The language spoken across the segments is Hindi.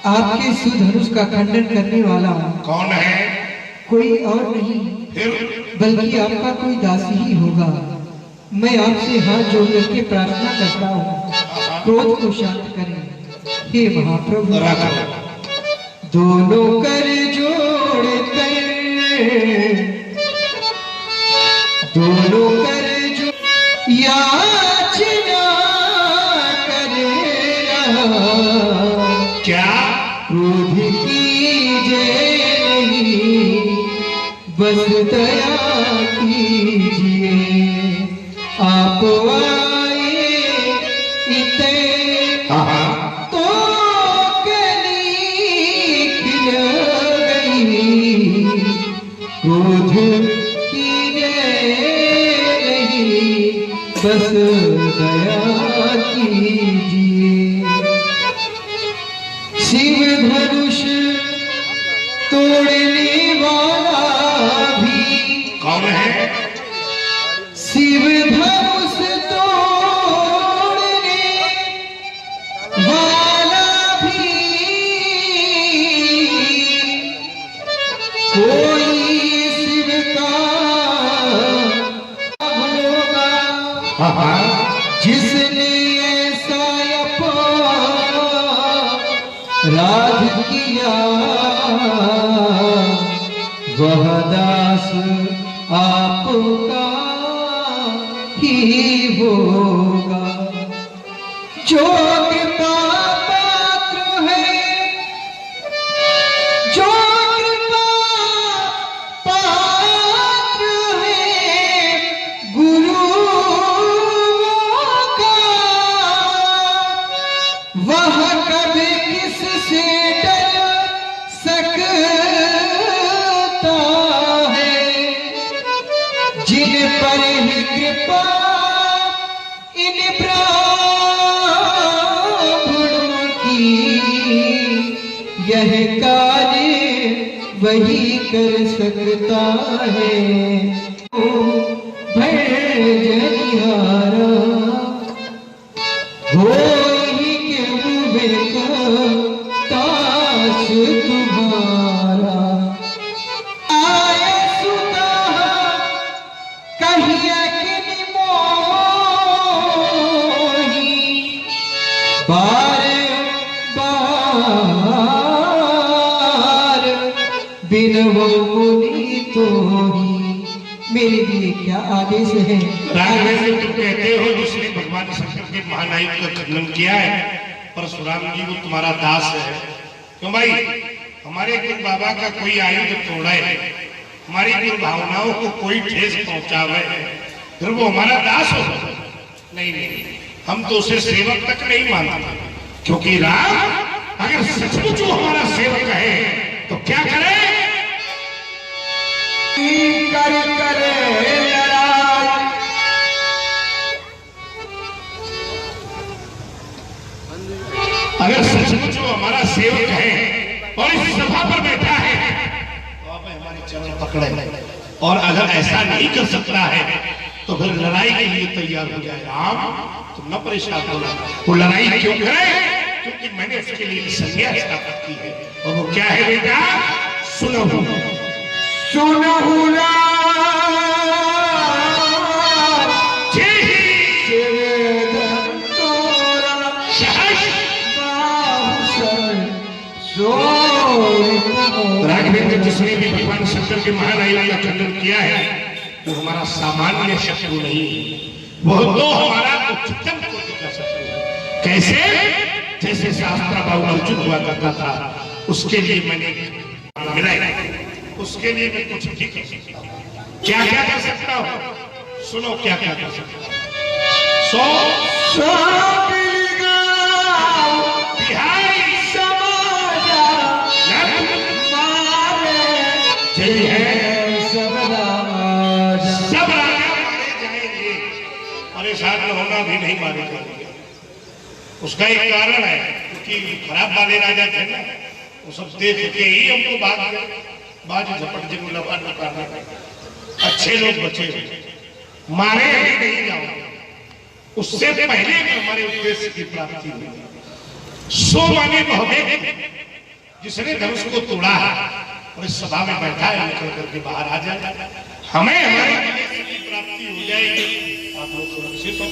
आपके सुधनुष का खंडन करने वाला हूँ। कौन है? कोई और नहीं फिर बल्कि आपका कोई दासी ही होगा। मैं आपसे हाथ जोड़ करके प्रार्थना करता हूँ, क्रोध को शांत करें हे महाप्रभु। दोनों कर जोड़ते, दोनों कर जो याचना करे क्या क्रोध कीजिए नहीं, बस दया कीजिए। आप आए इते तो कली खिल गई, क्रोध कीजिए नहीं, बस दया कीजिए। शिव धनुष तोड़ने वाला भी कौन है? शिव धनुष तोड़ने वाला भी कोई शिव का होगा, जिसने ऐसा राध किया वह दास आपका ही होगा। जो कृपा पात्र है, जो कृपा पात्र है गुरु का, वह कभी किससे डर सकता है। जिन पर ही कृपा इन ब्राह्मणों की, यह कार्य वही कर सकता है। भजनिहारा हो ताश तुम्हारा, आए सुना कहिए कि मोही, बार बार बिनवो मुनि तोही। मेरे लिए क्या आदेश है? राघवेंद्र तुम कहते हो जिसने भगवान शंकर के महानायक का खंडन किया है, परशुराम जी वो तुम्हारा दास है। क्यों भाई? हमारे गुरु बाबा का कोई आयुध तोड़ा है, हमारी गुरु भावनाओं को कोई ठेस पहुंचावे, फिर वो हमारा दास हो? नहीं नहीं, हम तो उसे सेवक तक नहीं मानते, क्योंकि राम अगर सचमुच वो हमारा सेवक है तो क्या करे? करे अगर सचमुच वो हमारा सेवक है और इस सभा पर बैठा है तो आप हमारे चरण पकड़े, और अगर ऐसा नहीं कर सकता है तो फिर लड़ाई के लिए तैयार हो जाए। राम तुम न परेशान होना, वो लड़ाई क्यों करे? क्योंकि मैंने उसके लिए संज्ञा स्थापित की है, और वो क्या है बेटा? सुनो सुनो राघवेंद्र, जिसने भी भगवान शंकर के महानायक का खंडन किया है वो हमारा सामान्य शत्रु नहीं, वो तो हमारा उच्चतम कोटि का शत्रु है। कैसे? जैसे शास्त्रा बाबू अर्जुन हुआ करता था, उसके लिए मैंने मिला, उसके लिए मैं कुछ भी कर सकता हूँ। क्या क्या कर सकता हूँ? सुनो क्या क्या कर सकता हूँ। बिहारी समाजा है, सब राजा मारे जाएंगे, परेशान होना भी नहीं मारे जाएंगे। उसका एक कारण है, क्योंकि खराब वाले राजा थे ना, वो सब देख के ही हमको बाज झपट जी मुलाकात करना। अच्छे लोग बचे, मारे नहीं जाओ, उससे पहले हमारे उद्देश्य की प्राप्ति हुई। सो माने वह व्यक्ति जिसने धनुष को तोड़ा है और इस सभा में बैठा है, निकल करके बाहर आ जाए, हमें हमारे की प्राप्ति हो जाएगी, आप लोग सुरक्षित हो।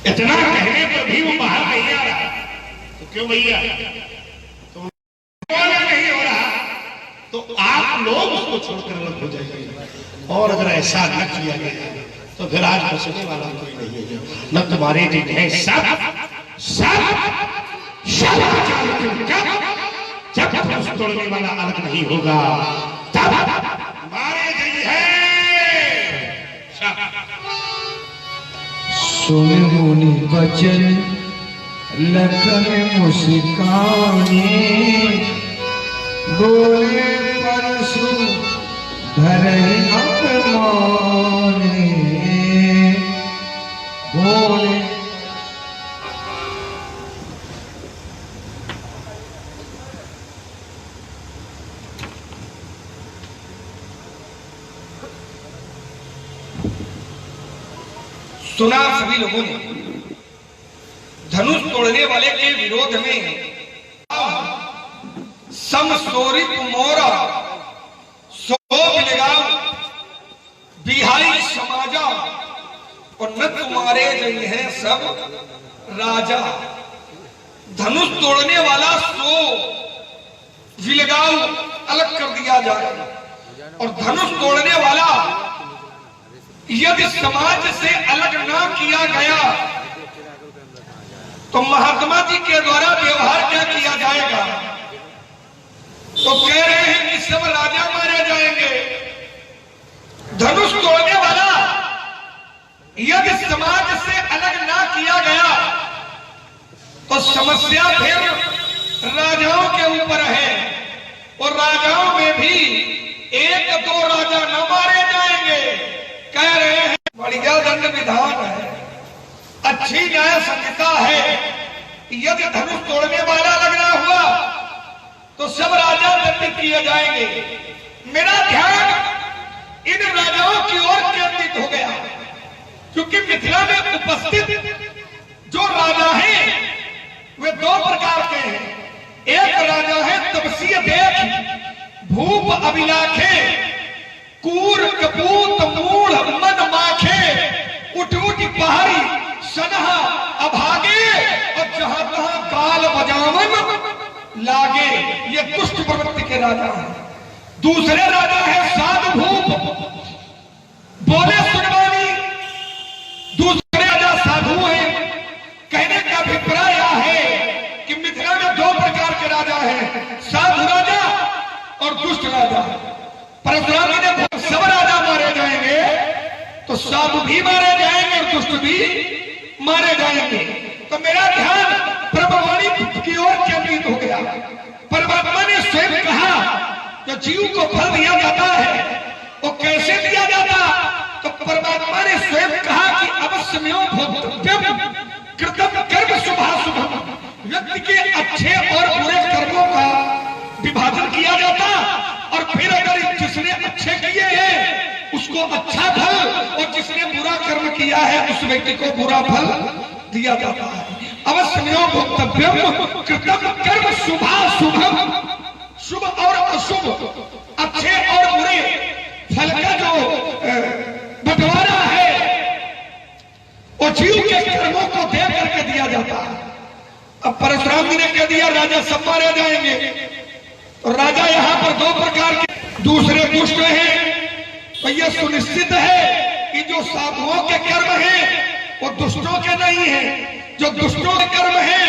इतना कहने पर भी वो बाहर नहीं आ रहा, तो क्यों भैया तो नहीं हो रहा, तो आप लोग उसको छोड़कर अलग हो जाएंगे। और अगर ऐसा न किया गया तो फिर आज बचने वाला कोई नहीं है, न तुम्हारे दिन है सब जब धनुष तोड़ने वाला अलग नहीं होगा तब मारे गई है। सुन मुनि वचन लखन मुस्काने, बोले परशु धरे अपमाने, बोले सुना सभी लोगों ने धनुष तोड़ने वाले के विरोध में समसोरित मोरा सो लगाओ बिहारी समाजा और न तुम्हारे नहीं है सब राजा। धनुष तोड़ने वाला सो विलगाओ अलग कर दिया जाए और धनुष तोड़ने वाला यदि समाज से अलग ना किया गया तो महात्मा जी के द्वारा व्यवहार क्या किया जाएगा? तो कह रहे हैं कि सब राजा मारे जाएंगे। धनुष तोड़ने वाला यदि समाज से अलग ना किया गया तो समस्या फिर राजाओं के ऊपर है और राजाओं में भी एक दो राजा न मारे जाएंगे। कह रहे हैं बढ़िया दंड विधान है, अच्छी न्याय संहिता है, यदि धनुष तोड़ने वाला लगना हुआ तो सब राजा दंडित किए जाएंगे। मेरा ध्यान इन राजाओं की ओर केंद्रित हो गया क्योंकि मिथिला में उपस्थित जो राजा हैं वे दो प्रकार के हैं। एक राजा है तपसीय देख भूप अभिलाखे, कूर कपूत मूढ़ मन माखे, उठ उठ पहाड़ी सनहा अभागे और जहां तहां काल बजावन लागे। ये दुष्ट प्रवृत्ति के राजा हैं। दूसरे राजा है साधु भूप, बोले सुनवानी। दूसरे राजा साधु हैं। कहने का अभिप्राय है कि मिथिला में दो प्रकार के राजा हैं, साधु राजा और दुष्ट राजा। परशुराम जी ने सब राजा मारे जाएंगे तो साधु भी मारे जाएंगे और दुष्ट भी मारे जाएंगे। तो मेरा ध्यान ब्रह्मवाणी की ओर केंद्रित हो गया। परमात्मा ने स्वयं कहा जो जीव को फल दिया जाता है वो कैसे दिया जाता, तो परमात्मा ने स्वयं कहा कि अवश्यमेव भोक्तव्यम कृतम कर्म शुभाशुभम। व्यक्ति के अच्छे और बुरे कर्मों का विभाजन किया जाता और फिर अगर जिसने अच्छे किए हैं उसको अच्छा फल और जिसने बुरा कर्म किया है उस व्यक्ति को बुरा फल दिया जाता है। अवश्यमेव भोक्तव्यम कृतम कर्म शुभाशुभम। शुभ और अशुभ, अच्छे और बुरे फल का जो बंटवारा है वो जीव के कर्मों को दे करके दिया जाता है। अब परशुराम जी ने कह दिया राजा सब मारे जाएंगे तो राजा यहाँ पर दो प्रकार के, दूसरे दुष्ट हैं। तो यह सुनिश्चित है कि जो साधुओं के कर्म हैं वो दुष्टों के नहीं है, जो दुष्टों के कर्म हैं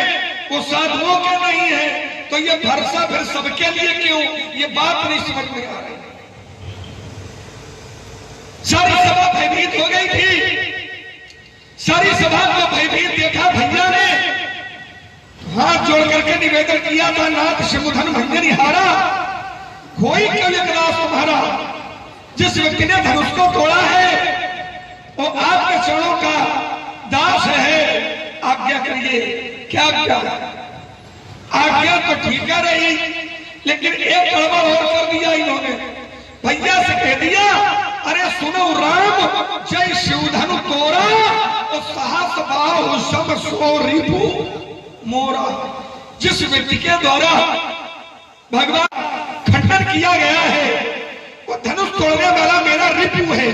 वो साधुओं के नहीं है। तो ये भरोसा फिर सबके लिए क्यों, ये बात नहीं समझ में आ रही। सारी सभा भयभीत हो गई थी। सारी सभा को भयभीत देखा भैया ने हाथ जोड़ करके निवेदन किया था, नाथ शंभुधन भंजन हारा कोई क्यों एकनाथ तुम्हारा। जिस व्यक्ति ने धनुष को तोड़ा है वो आपके चरणों का दास है, आज्ञा करिए। क्या आज्ञा? आज्ञा तो ठीक है रही लेकिन एक गड़बड़ और कर दिया इन्होंने। भैया से कह दिया अरे सुनो राम जय शिवधनु तोरा और साहस बाहु सब सो रिपु मोरा। जिस व्यक्ति के द्वारा भगवान खंडन किया गया है वो धनुष तोड़ने वाला मेरा रिपु है,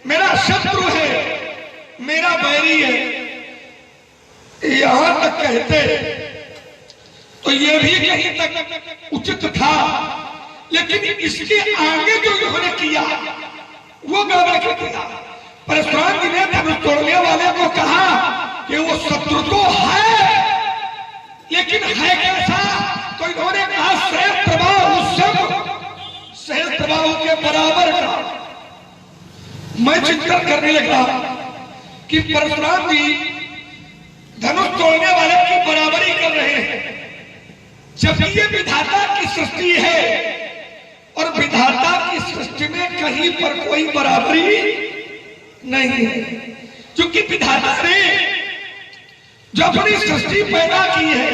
मेरा शत्रु है, मेरा बैरी है। यहां तक कहते तो ये भी कहीं तक उचित था, लेकिन इसके आगे जो इन्होंने किया वो गड़बड़ क्यों किया? परशुराम जी ने धनुष तोड़ने वाले को कहा कि वो शत्रु तो है, लेकिन है कैसा? तो इन्होंने कहा सहस्त्रबाहु के बराबर का। मैं चिंतन करने लगा कि परशुराम जी धनुष तोड़ने वाले की बराबरी कर रहे हैं, जबकि ये विधाता की सृष्टि है और विधाता की सृष्टि में कहीं पर कोई बराबरी नहीं है। क्योंकि विधाता ने जो अपनी सृष्टि पैदा की है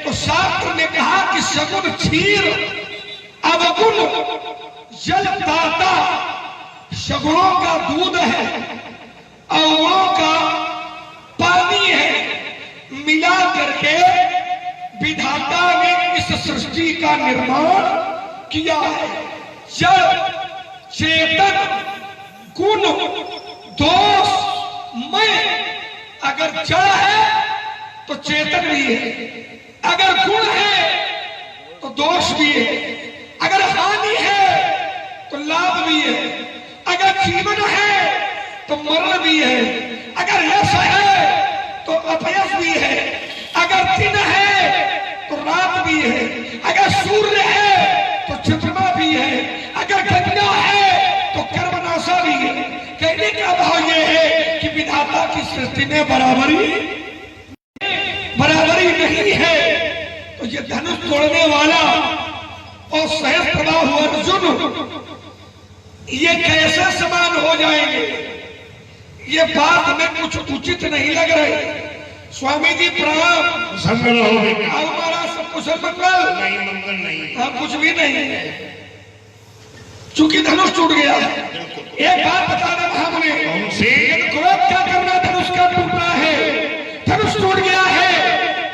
तो शास्त्र ने कहा कि सगुन क्षीर अवगुण जलदाता, सगुणों का दूध है, अवगुणों का पानी है, मिला करके विधाता ने इस सृष्टि का निर्माण किया है। जड़ चेतन गुण दोष मय, अगर जड़ है तो चेतन भी है, अगर गुण है तो दोष भी है, अगर हानि है तो लाभ भी है, अगर जीवन है तो मरण भी है, अगर यश है तो अपयश भी है, अगर दिन है तो रात भी है, अगर सूर्य है तो चंद्रमा भी है, अगर गंगा है तो कर्मनाशा भी है। कहने का भाव यह है कि विधाता की सृष्टि में बराबरी नहीं है। तो ये धनुष तोड़ने वाला और सहस्त्रबाहु अर्जुन ये कैसे समान हो जाएंगे? ये बात में कुछ उचित नहीं लग रही। स्वामी जी प्रणाम। हमारा सब कुछ मंगल नहीं, मंगल नहीं, हम कुछ भी नहीं है, चूंकि धनुष टूट गया। एक बात बता दें हमने, क्रोध क्या करना? धनुष का टूटना है, धनुष टूट गया है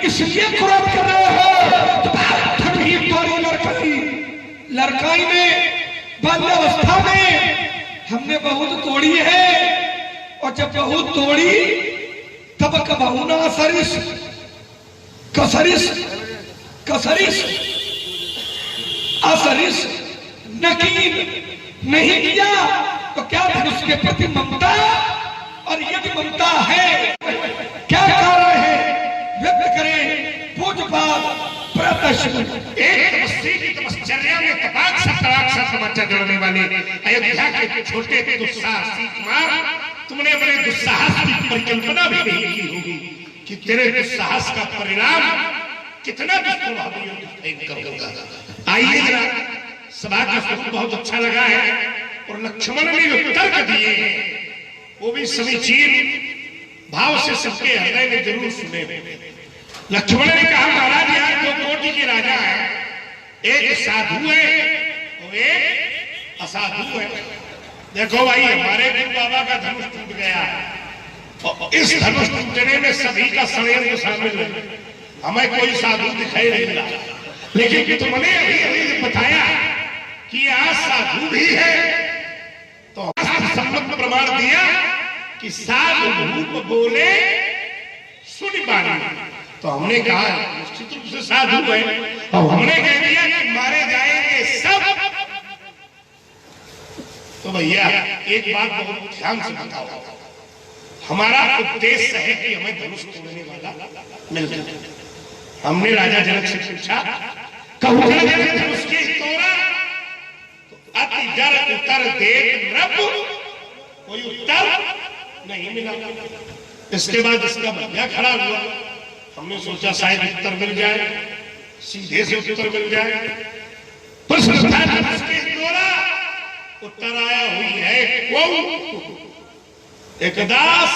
इसलिए क्रोध कर रहे हो। लड़काई में बाल्यावस्था में हमने बहुत तोड़ी है, और जब बहुत तोड़ी तब कबहू ना सरिस कसरिस कसरिस असरिस नकीन नहीं किया। तो क्या धनुष के प्रति ममता? और यदि ममता है क्या कारण है? व्यक्त करें पूज्यपाद प्रदर्शन। एक तपस्वी की तपश्चर्या में तपाक सा तमच्चा जड़ने वाले अयोध्या के छोटे दुस्साहसी कुमार, तुमने अपने दुस्साहस की परिकल्पना भी नहीं की होगी कि तेरे दुस्साहस का परिणाम कितना दुष्प्रभावी होगा। आइए जरा, सभा का स्वरूप बहुत अच्छा लगा है और लक्ष्मण ने जो तर्क दिए हैं वो भी समीचीन भाव से सबके हृदय में जरूर सुने। लक्ष्मण ने कहा महाराज यार दो कोटि के राजा है, एक साधु है और एक असाधु है। देखो भाई हमारे गुरु बाबा का धनुष टूट गया और इस धनुष टूटने में सभी का षड्यंत्र शामिल है। हमें कोई साधु दिखाई नहीं मिला, लेकिन तुमने अभी बताया कि आज साधु भी है तो सम्मत प्रमाण दिया कि साधु रूप बोले सुन पानी। तो हमने कहा निश्चित रूप से साधु है, और हमने कह दिया कि मारे जाएंगे सब। तो भैया एक बात बहुत ध्यान से बताओ, हमारा उद्देश्य है कि हमें धनुष तोड़ने वाला मिल जाए। हमने राजा जनक से पूछा धनुष के तोड़ा तो अति जर उत्तर दे रब, कोई उत्तर नहीं मिला। इसके बाद इसका भैया खड़ा हुआ, हमने सोचा शायद उत्तर मिल जाए, सीधे से उत्तर मिल जाए। प्रश्न उत्तर आया हुई है एकदास।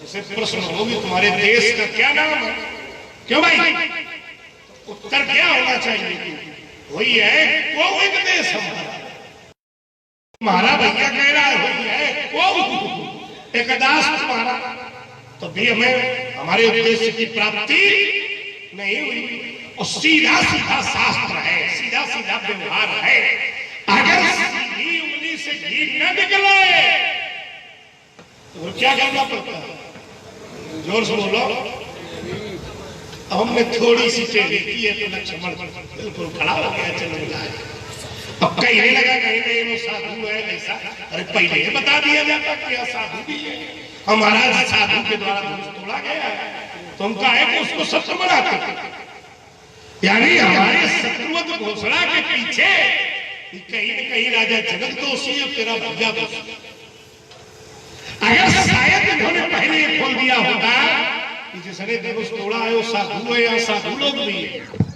इसे प्रश्न होगी तुम्हारे देश का क्या नाम है? क्यों भाई उत्तर क्या होना चाहिए? वही है वो एक देश हमारा भैया कह रहा है वही है वो एकदास तुम्हारा। तो भी हमें हमारे उद्देश्य की प्राप्ति नहीं हुई। और सीधा सीधा शास्त्र है, सीधा सीधा व्यवहार है। अगर सीधी उंगली से घी न निकले तो क्या करना पड़ता है? जोर से बोलो। हमने थोड़ी सी टेढ़ी की है तो लक्ष्मण बिल्कुल खड़ा हो गया, चलो जाए। अब कहने लगा कहीं वो साधु है ऐसा। अरे पहले बता दिया जाता कि साधु भी है, हमारा साधु के द्वारा धनुष तोड़ा गया है, तो हम कहे कि उसको शत्रु बनाते। यानी हमारे शत्रुवत घोषणा के पीछे कहीं न कहीं राजा जनक दोषी और तेरा भैया दोषी। अगर शायद इन्होंने पहले ये खोल दिया होता कि जिसने धनुष तोड़ा है वो साधु है या साधु लोग भी है।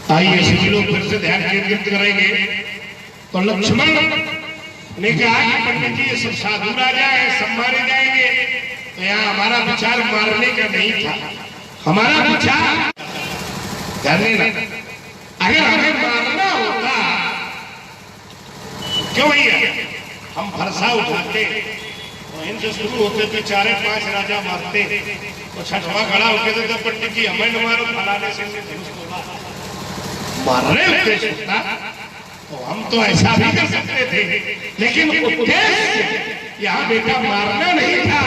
आइए सभी लोग फिर से ध्यान केंद्रित करेंगे। तो लक्ष्मण ने कहा कि पंडित जी ये सब साधु राजा है, सब मारे जाएंगे। तो यहाँ हमारा विचार मारने का नहीं था, हमारा विचार जानने ना, अगर हमें मारना होता क्यों भैया हम फरसा उठाते, इनसे शुरू होते थे 4-5 राजा मारते, तो छठवां खड़ा होते थे पंडित जी हमें न मारो, फलाने से मारने उद्देश्य था तो हम तो ऐसा भी कर सकते थे, लेकिन उद्देश्य यहाँ बेटा मारना नहीं था,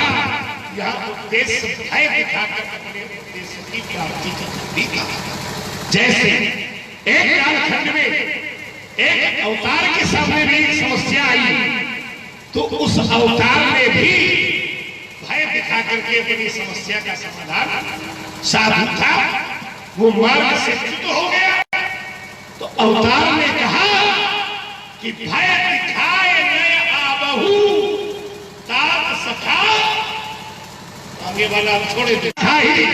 यहाँ उद्देश्य भय दिखाकर अपने उद्देश्य की प्राप्ति करनी था। जैसे एक कालखंड में एक अवतार के सामने भी एक समस्या आई, तो उस अवतार ने भी भय दिखा करके अपनी समस्या का समाधान, साधु था वो मार्ग से च्युत हो गया, तो अवतार ने कहा कि भय दिखाए न आबहू तात सखा, आगे वाला छोड़े था ही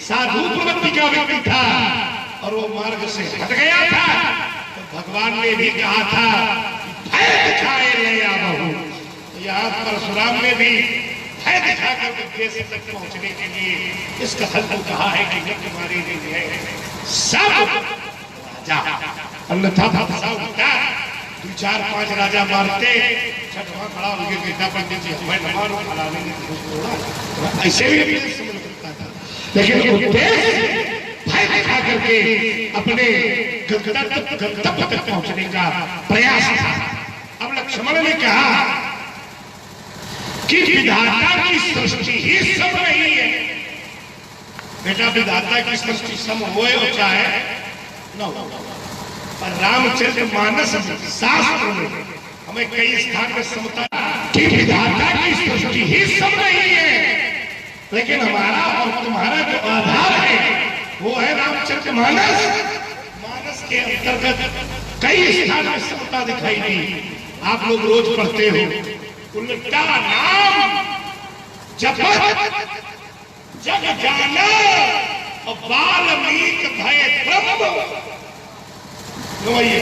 साधु प्रवृत्ति का व्यक्ति था और वो मार्ग से हट गया था, तो भगवान ने भी कहा था कि भय दिखाए न आबहू। तो यहाँ परशुराम ने भी भय दिखाकर उद्देश्य तक पहुंचने के लिए इस कथन को कहा है कि यज्ञ मारी गई है सब अन्यथा फंसा उठता, 2-4-5 राजा मारते, छठवां खड़ा हो गया बेटा पंडित जी हमें न मारो, फलाने ने तोड़ा, ऐसे भी समझ सकता था, लेकिन उद्देश्य भय दिखा करके अपने गंतव्य तक पहुंचने का प्रयास था। अब लक्ष्मण ने कहा कि विधाता की सृष्टि ही सम नहीं है, बेटा विधाता की सृष्टि सम होए और चाहे न हो, पर रामचरित मानस शास्त्र में हमें कई स्थान में समता कि विधाता की सृष्टि ही सम नहीं है, लेकिन हमारा और तुम्हारा जो आधार है वो है रामचरित मानस। मानस के अंतर्गत कई स्थान में समता दिखाई दी। आप लोग रोज पढ़ते हो, उल्टा नाम जपत जग जाना और वाल्मीकि भय ब्रह्म, क्यों भैया?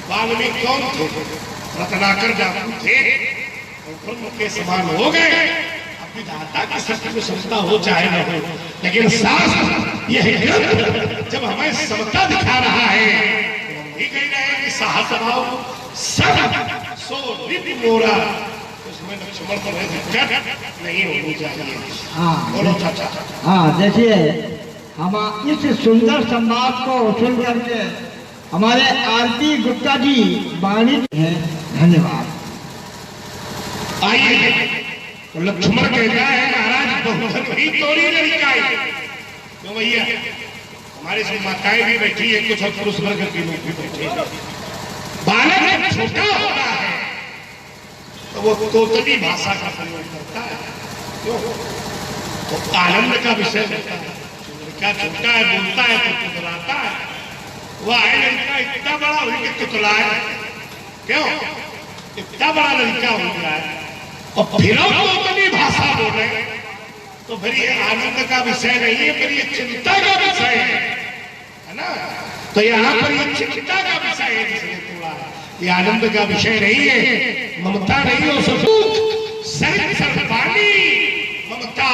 वाल्मीकि कौन थे? रत्नाकर जादू थे और ब्रह्म के समान हो गए। अपनी दाता की शक्ति में समता हो चाहे न हो, लेकिन शास्त्र यह ग्रंथ जब हमें समता दिखा रहा है तो हम भी कह रहे हैं कि साहस भाव सब सो रिप मोरा, उसमें लक्ष्मण को दिक्कत नहीं होनी चाहिए। हाँ बोलो चाचा। हाँ, देखिए हम इस सुंदर संवाद को सुन करके हमारे आरती गुप्ता जी वाणी है, धन्यवाद। आइए, तो लक्ष्मण कहता है महाराज बहुधन ही तोरी लड़काई। क्यों भैया? हमारे से माताएं भी बैठी है, कुछ और पुरुष वर्ग के लोग भी बैठे हैं। बालक जब छोटा होता है तो वो तोतली भाषा का प्रयोग करता है। क्यों? तो आनंद का विषय होता है। लड़का छोटा है, बोलता है तो तुतलाता है। वह है लड़का इतना बड़ा हुई कि तुतलाए। क्यों? इतना बड़ा लड़का हो गया है और फिर तोतली भाषा बोल रहे, तो फिर ये आनंद का विषय नहीं है, फिर ये चिंता का विषय है ना। तो यहाँ पर ये चिंता का विषय है जिसने तोड़ा है, ये आनंद का विषय नहीं है, ममता नहीं हो सकती। सर पानी ममता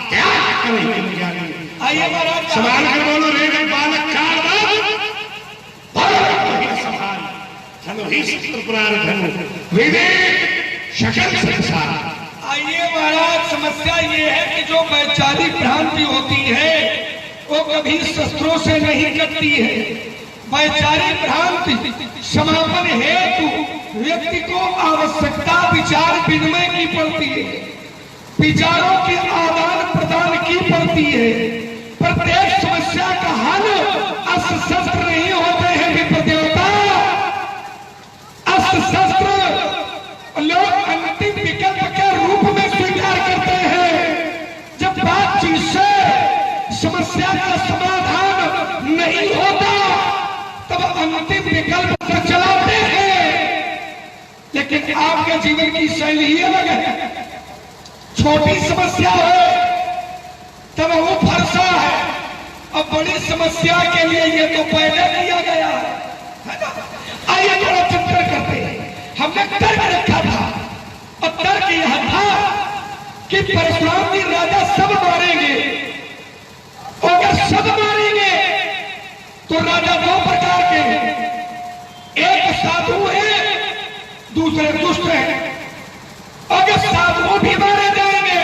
त्याग करें ज्ञानी। आइए महाराज, सवाल कर बोलो रे बालक काल सवाल धनु ही शस्त्र प्रारंभ विवेक शकल संसार। आइए महाराज, समस्या ये है कि जो वैचारिक भ्रांति होती है वो कभी शस्त्रों से नहीं कटती है। वैचारिक भ्रांति समापन हेतु व्यक्ति को आवश्यकता विचार विनिमय की पड़ती है, विचारों के आदान प्रदान की पड़ती है। प्रत्येक समस्या का हल अस्त्र शस्त्र नहीं होते हैं विप्र देवता। अस्त्र शस्त्र लोग अंतिम विकल्प के रूप में स्वीकार करते हैं। जब बातचीत से समस्या का समाधान नहीं होता तब अंतिम विकल्प पर चलाते हैं। लेकिन आपके जीवन की शैली ही अलग है। छोटी समस्या है तब वो फरसा है, अब बड़ी समस्या के लिए ये तो पहले किया गया है ना। आइए थोड़ा चिंतन करते हैं। हमने तर्क रखा था और तर्क यह था कि परशुराम जी राजा सब मारेंगे, और अगर सब मारेंगे तो राजा दो प्रकार के हैं, एक साधु है, दूसरे दुष्ट है। अगर साधु भी मारे जाएंगे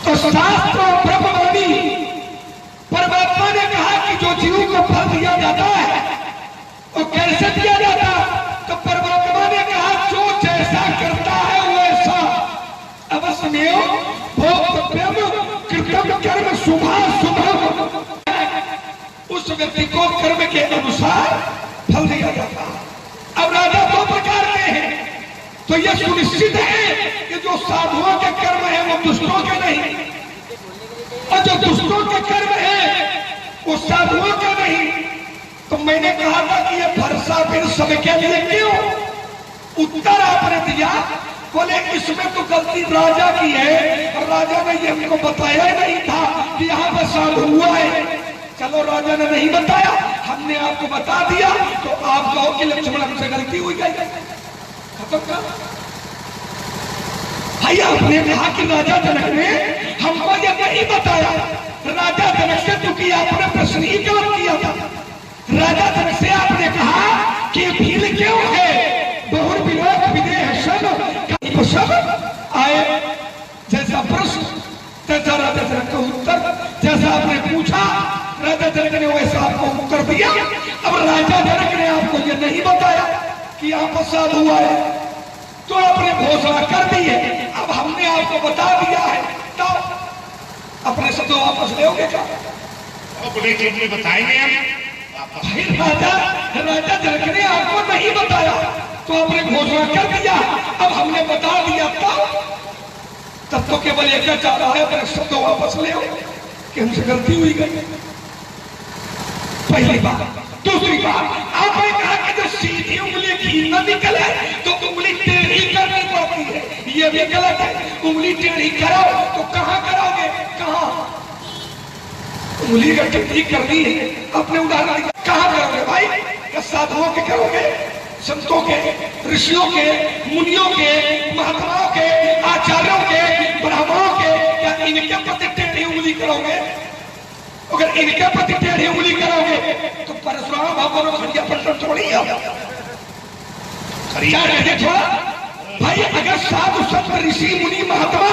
तो शास्त्र और ब्रह्मवाणी परमात्मा ने कहा कि जो जीव को फल दिया जाता है वो कैसे दिया जाता, तो परमात्मा ने कहा जो जैसा करता है वैसा अवश्यमेव भोक्तव्यम कृतम कर्म शुभाशुभम। उस व्यक्ति को कर्म के अनुसार फल दिया जाता। अब राजा दो प्रकार के हैं, तो यह सुनिश्चित है कि जो साधुओं के कर्म है वो दुष्टों के नहीं, और जो दुष्टों के कर्म है वो साधुओं के नहीं। तो मैंने कहा था कि ये भरोसा फिर सबके लिए क्यों? उत्तर आपने दिया, बोले इसमें तो गलती राजा की है, और राजा ने ये हमको बताया ही नहीं था कि यहाँ पर साधु हुआ है। चलो राजा ने नहीं बताया, हमने आपको बता दिया, तो आप कहो कि लक्ष्मण हमसे गलती हुई गई। खत्म कर भैया। आपने कहा कि राजा जनक ने हमको ये नहीं बताया। राजा जनक से क्योंकि आपने प्रश्न ही गलत किया था। राजा जनक से आपने कहा कि भील क्यों है, बहुर विलोक विदेह सब आए। जैसा प्रश्न तैसा राजा जनक का उत्तर, जैसा आपने पूछा राजा जनक ने वैसा आपको उत्तर दिया। अब राजा जनक ने आपको ये नहीं बताया कि यहाँ पर साधु हुआ है, तो आपने घोषणा कर दी है। अब हमने आपको बता दिया है, तो अपने शब्द वापस लेोगे क्या? अपने बताएंगे हम। भाई राजा जनक ने आपको नहीं बताया तो आपने घोषणा कर दिया, अब हमने बता दिया तब तो केवल एक चाह रहा है अपने शब्द वापस ले कि हमसे गलती हुई गई। पहली बात। दूसरी बात, आपने कहा कि जब सीधी उंगली घी न निकले तो उंगली टेढ़ी करनी पड़ती है, ये भी गलत है। उंगली टेढ़ी करो तो कहाँ करोगे? कहाँ उंगली का टेढ़ी करनी है? अपने उदाहरण कहाँ करोगे भाई? क्या साधुओं के करोगे, संतों के, ऋषियों के, मुनियों के, महात्माओं के, आचार्यों के, ब्राह्मणों के? क्या इनके प्रति टेढ़ी उंगली करोगे? अगर इनके प्रति टेढ़ी उंगली करोगे तो परशुराम भगवान खड़िया पलटन छोड़ी क्या कहते छोड़ा भाई? अगर साधु संत ऋषि मुनि महात्मा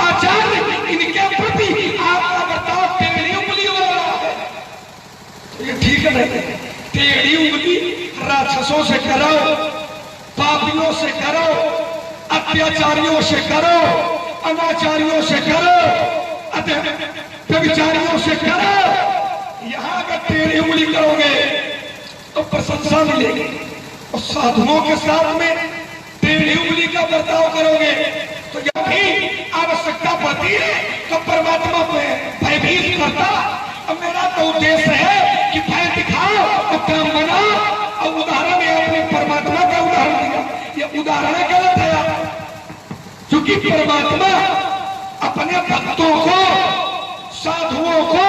आचार्य इनके प्रति आपका बर्ताव टेढ़ी उंगली हो रहा है तो ये ठीक नहीं। टेढ़ी उंगली राक्षसों से करो, पापियों से करो, अत्याचारियों से करो, अनाचारियों से करो, व्यभिचारियों से करो। यहां अगर टेढ़ी उंगली करोगे तो प्रशंसा मिलेगी, और साधुओं के साथ में टेढ़ी उंगली का बर्ताव करोगे तो जब भी आवश्यकता पड़ती है तो परमात्मा पे भयभीत करता। अब मेरा तो उद्देश्य है कि भय दिखाओ और काम बनाओ, और उदाहरण है अपने परमात्मा का उदाहरण दिया। ये उदाहरण गलत है, क्योंकि परमात्मा अपने भक्तों को, साधुओं को,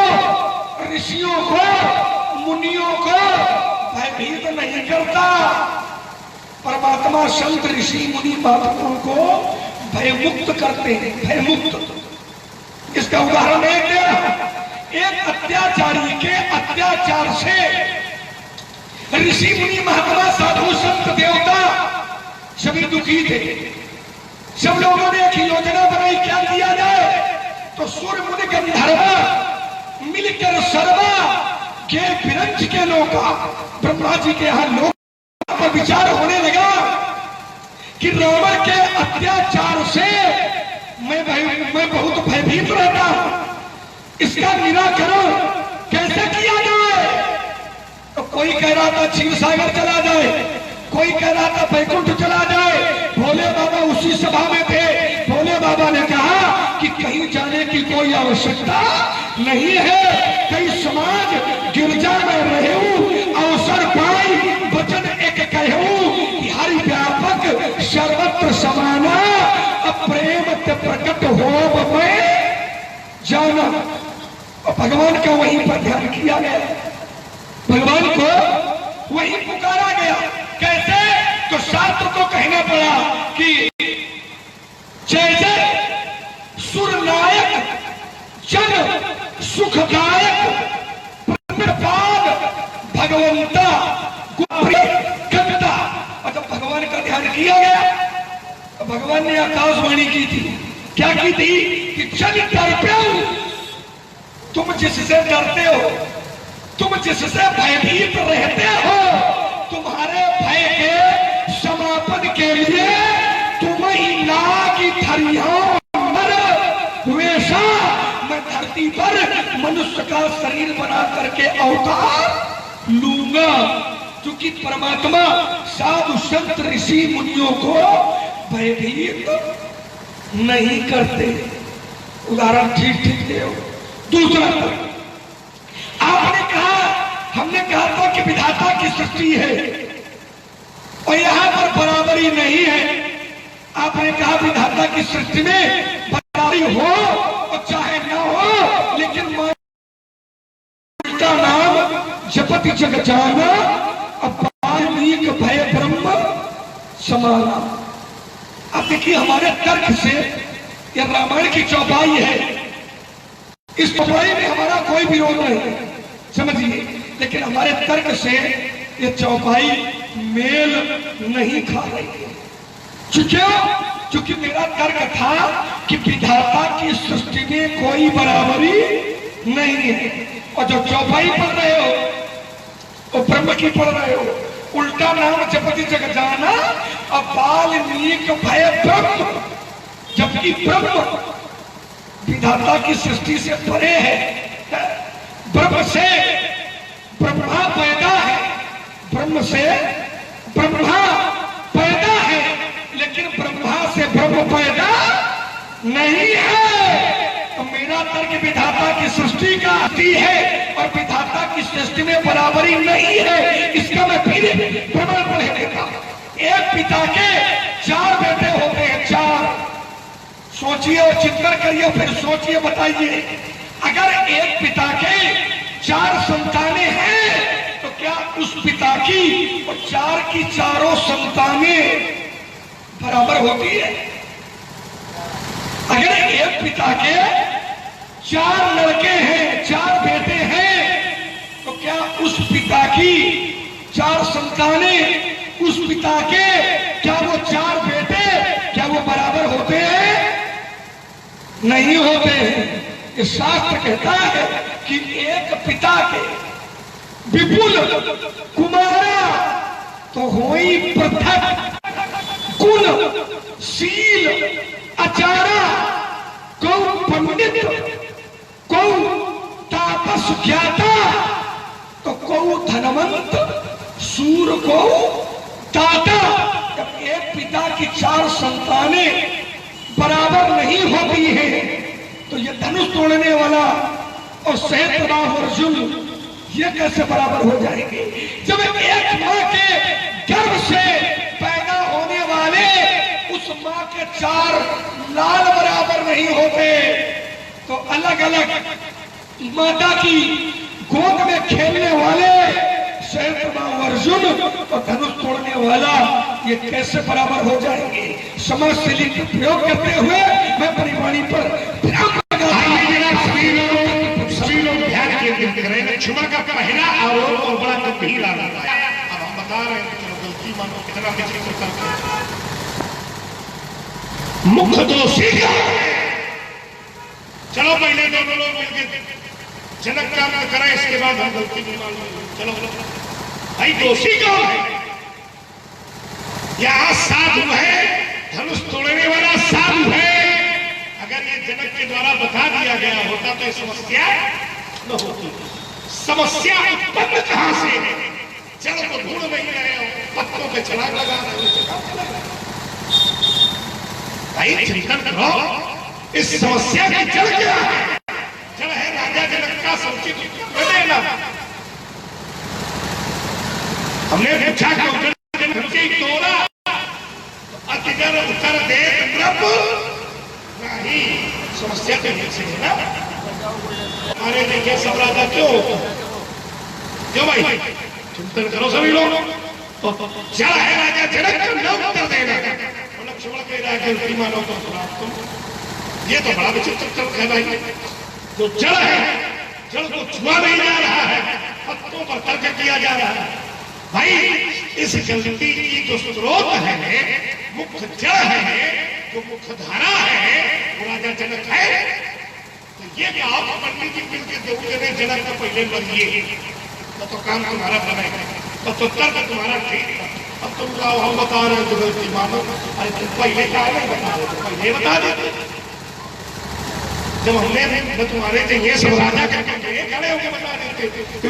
ऋषियों को, मुनियों को भयभीत नहीं करता। परमात्मा संत ऋषि मुनि महात्माओं को भयमुक्त करते हैं, भयमुक्त। इसका उदाहरण एक दे रहा हूं। एक अत्याचारी के अत्याचार से ऋषि मुनि महात्मा साधु संत देवता सभी दुखी थे। सब लोगों ने एक योजना बनाई, क्या किया जाए? तो सूर्य मुनि गंधर्व मिलकर सर्वा के विरंज के लोग, ब्रह्मा जी के यहां लोग पर विचार होने लगा कि रावण के अत्याचार से मैं बहुत भयभीत रहता हूं, इसका निराकरण कैसे किया जाए? तो कोई कह रहा था क्षीर सागर चला जाए, कोई कह रहा था बैकुंठ चला जाए। भोले बाबा उसी सभा में थे। भोले बाबा ने कहा कि कहीं जाने की कोई आवश्यकता नहीं है, कई समाज गिरजा में रहूं, अवसर पाई वचन एक कहूं कि हरि व्यापक सर्वत्र समाना, अप्रेम प्रकट हो मैं जाना। और भगवान का वहीं पर ध्यान किया गया, भगवान को वहीं पुकारा गया। कैसे? तो शास्त्र को कहना पड़ा कि जय जय सुरनायक जन सुखदायक प्रतिपाद भगवंता गंता। और जब भगवान का ध्यान किया गया तो भगवान ने आकाशवाणी की थी। क्या की थी? कि जन डरते हो, तुम जिससे डरते हो, तुम जिससे भयभीत रहते हो, तुम्हारे भय के समापन के लिए तुम ही लागी थरियों वैसा मैं धरती पर मनुष्य का शरीर बना करके अवतार लूंगा। क्योंकि परमात्मा साधु संत ऋषि मुनियों को भयभीत नहीं करते। उदाहरण ठीक ठीक दे। दूसरा आपने कहा, हमने कहा था कि विधाता की सृष्टि है और यहां पर बराबरी नहीं है। आपने कहा विधाता की सृष्टि में बराबरी हो और चाहे ना हो, लेकिन उल्टा नाम जपति जग जाना, अब वाल्मीकि भय ब्रह्म समाना। अब देखिए हमारे तर्क से यह रामायण की चौपाई है, इस चौपाई में हमारा कोई विरोध नहीं, समझिए। लेकिन हमारे तर्क से ये चौपाई मेल नहीं खा रही है। क्योंकि मेरा तर्क था कि विधाता की सृष्टि में कोई बराबरी नहीं है। और जो चौपाई पढ़ रहे हो वो ब्रह्म की पढ़ रहे हो, उल्टा नाम जपति जग जाना, अब वाल्मीकि भय ब्रह्म, जबकि ब्रह्म विधाता की सृष्टि से परे है। ब्रह्म से ब्रह्मा पैदा है, ब्रह्म से ब्रह्मा पैदा है, लेकिन ब्रह्मा से ब्रह्म पैदा नहीं है। तो मेरा तर्क विधाता की सृष्टि का है और विधाता की सृष्टि में बराबरी नहीं है। इसका मैं फिर प्रमाण पढ़ देता। एक पिता के 4 बेटे होते हैं, 4। सोचिए और चिंतन करिए, फिर सोचिए, बताइए। अगर एक पिता के 4 संतानें हैं तो क्या उस पिता की और चार की चारों संतानें बराबर होती है? अगर एक पिता के चार लड़के हैं, चार बेटे हैं, तो क्या उस पिता की चार संतानें, उस पिता के क्या वो चार बेटे, क्या वो बराबर होते हैं? नहीं होते हैं। ये शास्त्र कहता है कि एक पिता के विपुल कुमारा तो होई पृथक, कुल शील आचारा, कौ पंडित, कौ तापस ज्ञाता, तो कौ धनवंत, सूर को दाता। जब एक पिता की चार संतानें बराबर नहीं होती हैं, तो ये धनुष तोड़ने वाला और सहस्त्रबाहु अर्जुन ये कैसे बराबर हो जाएंगे? जब एक मां के गर्भ से पैदा होने वाले उस मां के चार लाल बराबर नहीं होते, तो अलग अलग माता की गोद में खेलने वाले सहस्त्रबाहु अर्जुन और धनुष तोड़ने वाला ये कैसे बराबर हो जाएंगे? समाज से लिखित प्रयोग करते हुए मैं अपनी वाणी पर सभी लोग ध्यान केंद्रित करें। लक्ष्मण का पहला आरोप और बड़ा गंभीर आरोप है। अब हम बता रहे हैं, चलो गलती मानो कितना विचित्र करते हैं। मुख्य दोषी क्या है? चलो पहले दोनों लोग मिलकर जनक का अंत करें, इसके बाद हम गलती नहीं मान लेंगे। चलो भाई, दोषी कौन है? यहाँ साधु है, धनुष तोड़ने वाला साधु है। अगर ये जनक के द्वारा बता दिया गया होता तो समस्या न होती। समस्या उत्पन्न कहां से है? जड़ को ढूंढ नहीं रहे हो, पत्तों पे छलांग लगा रहे हो। भाई चिंतन करो, इस समस्या की जड़ क्या है? जड़ है राजा जनक का समुचित देना। हमने पूछा कि तोड़ा अतिगर उत्तर दे नहीं, समस्या तो से है ना। हमारे देखे सब राजा क्यों भाई? चिंतन करो सभी लोग। तो जड़ है राजा जनक को न उत्तर देना, लक्ष्मण कह रहा है कि मानो तो तुम, ये तो बड़ा विचित्र तर्क है भाई। तो जड़ है, जड़ को छुआ नहीं जा रहा है, पत्तों पर तर्क किया जा रहा है। भाई इस गलती की जो स्रोत है, मुख्य जड़ है, जो मुख्य धारा है, वो राजा जनक है। तो ये कि आप पंडित जी मिलकर देवों जनक को पहले मरिए तो काम तुम्हारा बनेगा, तो तर्क तुम्हारा ठीक है। अब तुम कहो हम बता रहे हैं गलती मानो, अरे तुम पहले क्या नहीं बता रहे, पहले बता देते। जब हमने तुम्हारे ये सब राजा करके खड़े होकर बता देते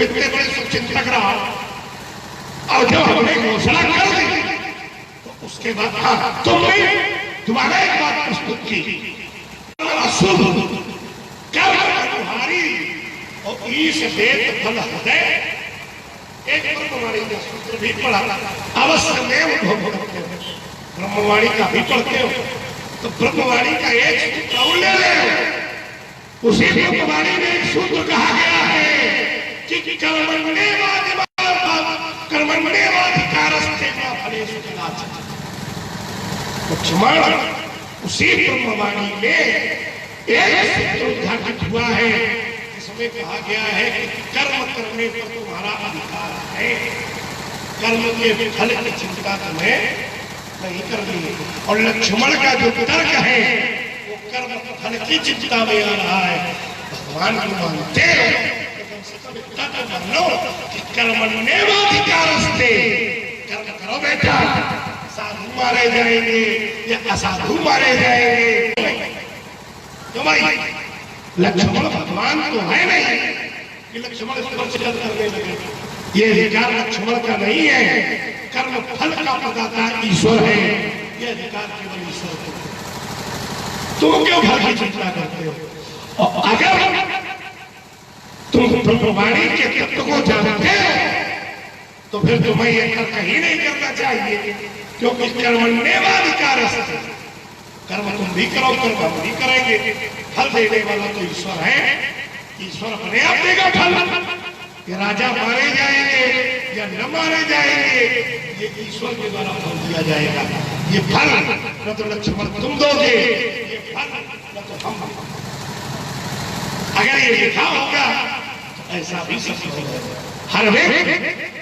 इतने बड़े शुभचिंतक रहा, और जब हमने घोषणा कर दी तो उसके बाद हाँ तुमने तुम्हारा एक बात प्रस्तुत की, अशुभ कर्म तुम्हारी और ईश देत फल हृदय। एक ब्रह्मवाणी का सूत्र भी पढ़ा, अवश्य में ब्रह्मवाणी का भी पढ़ते हो तो ब्रह्मवाणी का एक सूत्र और ले ले। उसी ब्रह्मवाणी में एक सूत्र कहा गया है कि कर्मण्येवाधिकारस्ते मा फलेषु कदाचित्। लक्ष्मण, उसी ब्रह्मवाणी में एक सूत्र उद्घाटित हुआ है जिसमें कहा गया है कि कर्म करने पर तुम्हारा अधिकार है, कर्म के फल की चिंता तुम्हें नहीं करनी है। और लक्ष्मण का जो तर्क है वो कर्म फल की चिंता में आ रहा है। भगवान को मानते हो तो मानो कि कर्मण्येवाधिकारस्ते, कर्म करो बेटा, साधु मारे जाएंगे या असाधु मारे जाएंगे। तो भाई लक्ष्मण भगवान तो है नहीं कि लक्ष्मण स्पर्श करने लगे, ये अधिकार लक्ष्मण का नहीं है। कर्म फल का प्रदाता ईश्वर है, ये अधिकार केवल ईश्वर को। तुम क्यों फल की चिंता करते हो? और अगर तुम ब्रह्मवाणी के तत्व को जानते हो तो फिर तुम्हें यह कर्म ही नहीं करना चाहिए, क्योंकि कर्मण्येवाधिकारस्ते, कर्म तुम भी करो, कर्म हम भी करेंगे। फल देने वाला तो ईश्वर है, ईश्वर अपने आप देगा फल। कि राजा मारे जाएंगे या न मारे जाएंगे, ये ईश्वर के द्वारा फल दिया जाएगा। ये फल न तो लक्ष्मण तुम दोगे, ये फल न तो हम। अगर ये लिखा होगा तो ऐसा भी सत्य होगा। हर व्यक्ति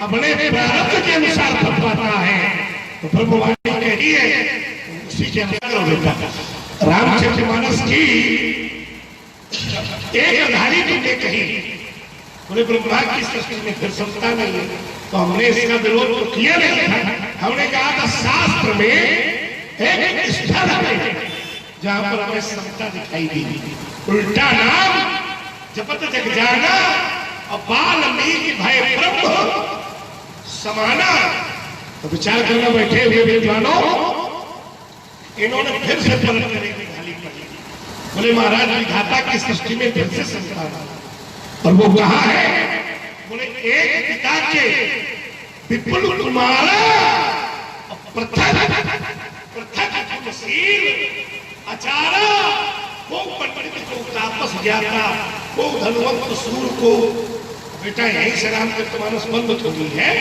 अपने प्रारब्ध के अनुसार फल पाता है। तो ब्रह्मवाणी कही है, उसी के अनुसार होता है। रामचरितमानस की एक धारी तुमने कही, बोले ब्रह्मा की सृष्टि में फिर समता नहीं है, तो हमने इसका विरोध तो किया नहीं था। हमने कहा था शास्त्र में एक स्थल है जहां पर हमें समता दिखाई दी। उल्टा नाम जपत जग जाना और वाल्मीकि भय ब्रह्म समाना। तो विचार करना बैठे हुए विद्वानों, इन्होंने फिर से पलट कर एक थाली पढ़ी। बोले महाराज विधाता की सृष्टि में फिर से संतान, और वो कहा है, बोले एक पिता के विपुल कुमारा पृथक अचारा, वो पंडित को तापस ज्ञाता, वो धनवंत सूर को। बेटा यही से रामचरितमानस बंद हो गई है।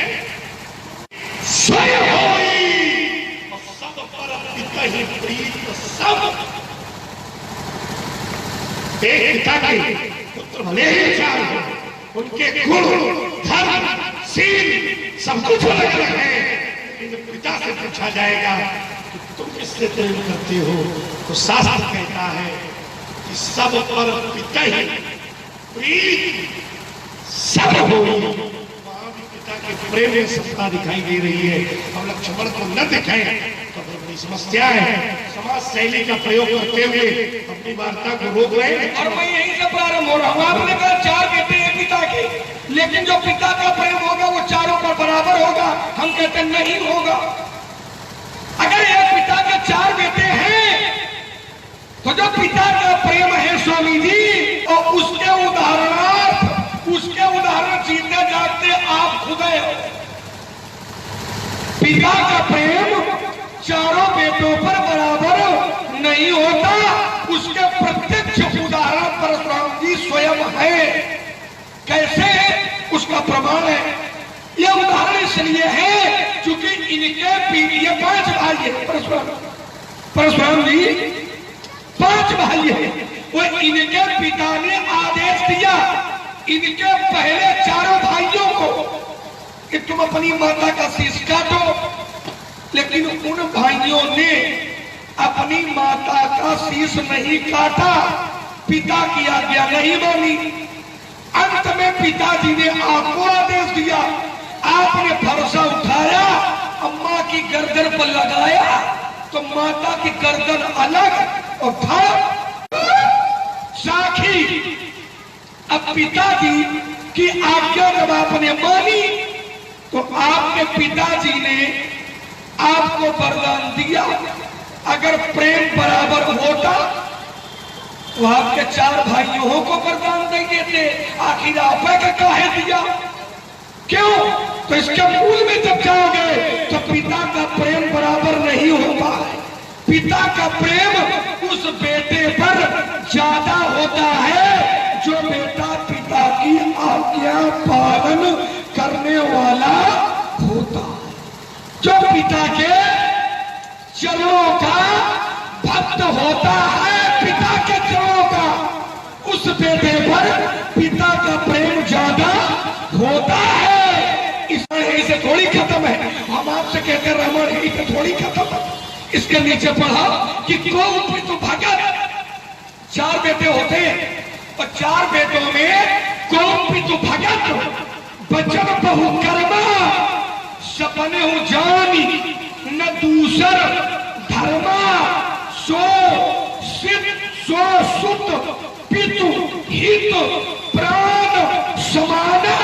स्वयं होई और सब पर पिता ही प्रीत सब। एक पिता के पुत्र भले ही चार हो, उनके गुण धर्म शील सब कुछ अलग अलग है। लेकिन पिता से पूछा जाएगा कि तुम किससे प्रेम करते हो, तो शास्त्र कहता है कि सब पर पिता ही प्रीत सब हो। वहां भी पिता के प्रेम में सत्ता दिखाई दे रही है। अब लक्ष्मण को न दिखाए तो बड़ी समस्या है। समाज शैली का प्रयोग करते हुए अपनी वार्ता को रोक रहे हैं। और मैं यहीं से प्रारंभ हो रहा हूँ। आपने कहा चार बेटे हैं पिता के, लेकिन जो पिता का प्रेम होगा वो चारों पर बराबर होगा। हम कहते नहीं होगा। अगर एक पिता के चार बेटे हैं तो जो पिता का प्रेम है स्वामी जी, और उसके उदाहरण जीते जागते आप खुद हो। पिता का प्रेम चारों बेटों पर बराबर नहीं होता। उसके प्रत्यक्ष उदाहरण परशुराम जी स्वयं है। कैसे? उसका प्रमाण है। यह उदाहरण इसलिए है क्योंकि इनके ये 5 भाई है। परशुराम जी 5 भाई है। वो इनके पिता ने आदेश दिया इनके पहले चारों भाइयों को कि तुम अपनी माता का शीश काटो, लेकिन उन भाइयों ने अपनी माता का शीश नहीं काटा, पिता की आज्ञा नहीं मानी। अंत में पिताजी ने आपको आदेश दिया, आपने फरसा उठाया, अम्मा की गर्दन पर लगाया तो माता की गर्दन अलग और था साखी। अब पिताजी की आज्ञा जब आपने मानी तो आपके पिताजी ने आपको वरदान दिया। अगर प्रेम बराबर होता तो आपके 4 भाइयों को वरदान दे देते। आखिर आपे का काहे दिया? क्यों? तो इसके मूल में जब जाओगे तो पिता का प्रेम बराबर नहीं होता है। पिता का प्रेम उस बेटे पर ज्यादा होता है जो बेटा पिता की आज्ञा पालन करने वाला होता है। जो पिता के चरणों का भक्त होता है, पिता के चरणों का, उस बेटे पर पिता का प्रेम ज्यादा होता है। इसमें से थोड़ी खत्म है। हम आपसे कहते हैं रामायण यही पे थोड़ी खत्म है। इसके नीचे पढ़ा कि को तो भगत 4 बेटे होते हैं और 4 बेटों में को भगत बचन बहु कर्मा सपने हो जानी न दूसर धर्मा सो सुत पितु हित प्राण समाना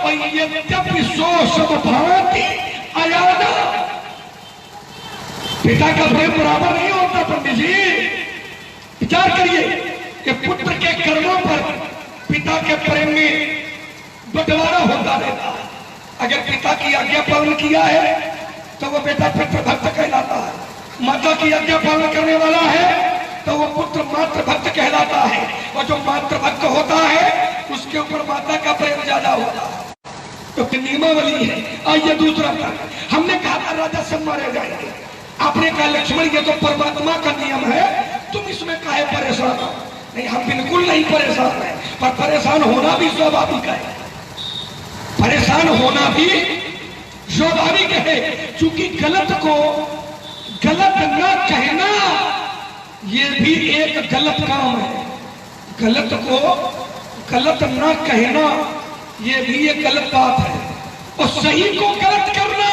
और यद्यपि सो सब भांति अयाना। पिता का प्रेम बराबर नहीं होता। पंडित जी विचार करिए कि पुत्र के कर्मों पर पिता के प्रेम में बंटवारा होता रहता है। अगर पिता की आज्ञा पालन किया है तो वह बेटा पितृ भक्त कहलाता है। माता की आज्ञा पालन करने वाला है तो वो पुत्र मातृ भक्त कहलाता है, और जो मातृ भक्त होता है उसके ऊपर माता का प्रेम ज्यादा होता है। तो नियमावली है। आइए दूसरा तक, हमने कहा था राजा सब मारे जाएंगे, आपने कहा लक्ष्मण ये तो परमात्मा का नियम है, तुम इसमें काहे परेशान हो? नहीं, हम बिल्कुल नहीं परेशान है, पर परेशान होना भी स्वाभाविक है, परेशान होना भी स्वाभाविक है, क्योंकि गलत को गलत न कहना ये भी एक गलत काम है। गलत को गलत न कहना ये भी एक गलत बात है, और सही को गलत करना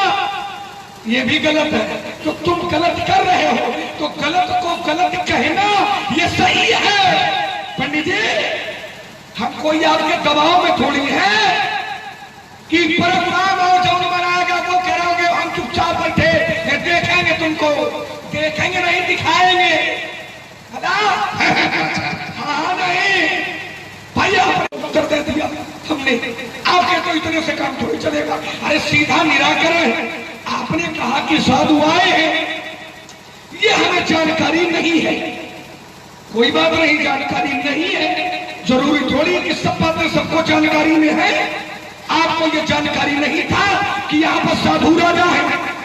ये भी गलत है। तो तुम गलत कर रहे हो तो गलत को गलत कहना ये सही है। पंडित जी, हम कोई आपके दबाव में थोड़ी है कि प्रोग्राम और जौन बनाएगा वो कराओगे, हम चुपचाप बैठे देखेंगे, तुमको देखेंगे नहीं दिखाएंगे। हाँ नहीं भाई, आपने उत्तर दे दिया हमने, आपके तो इतने से काम थोड़ी चलेगा। अरे सीधा निराकरण, आपने कहा कि साधु आए हैं, ये हमें जानकारी नहीं है। कोई बात नहीं, जानकारी नहीं है, जरूरी थोड़ी कि सब बातें सबको जानकारी में है। आपको ये जानकारी नहीं था कि यहाँ पर साधु राजा है,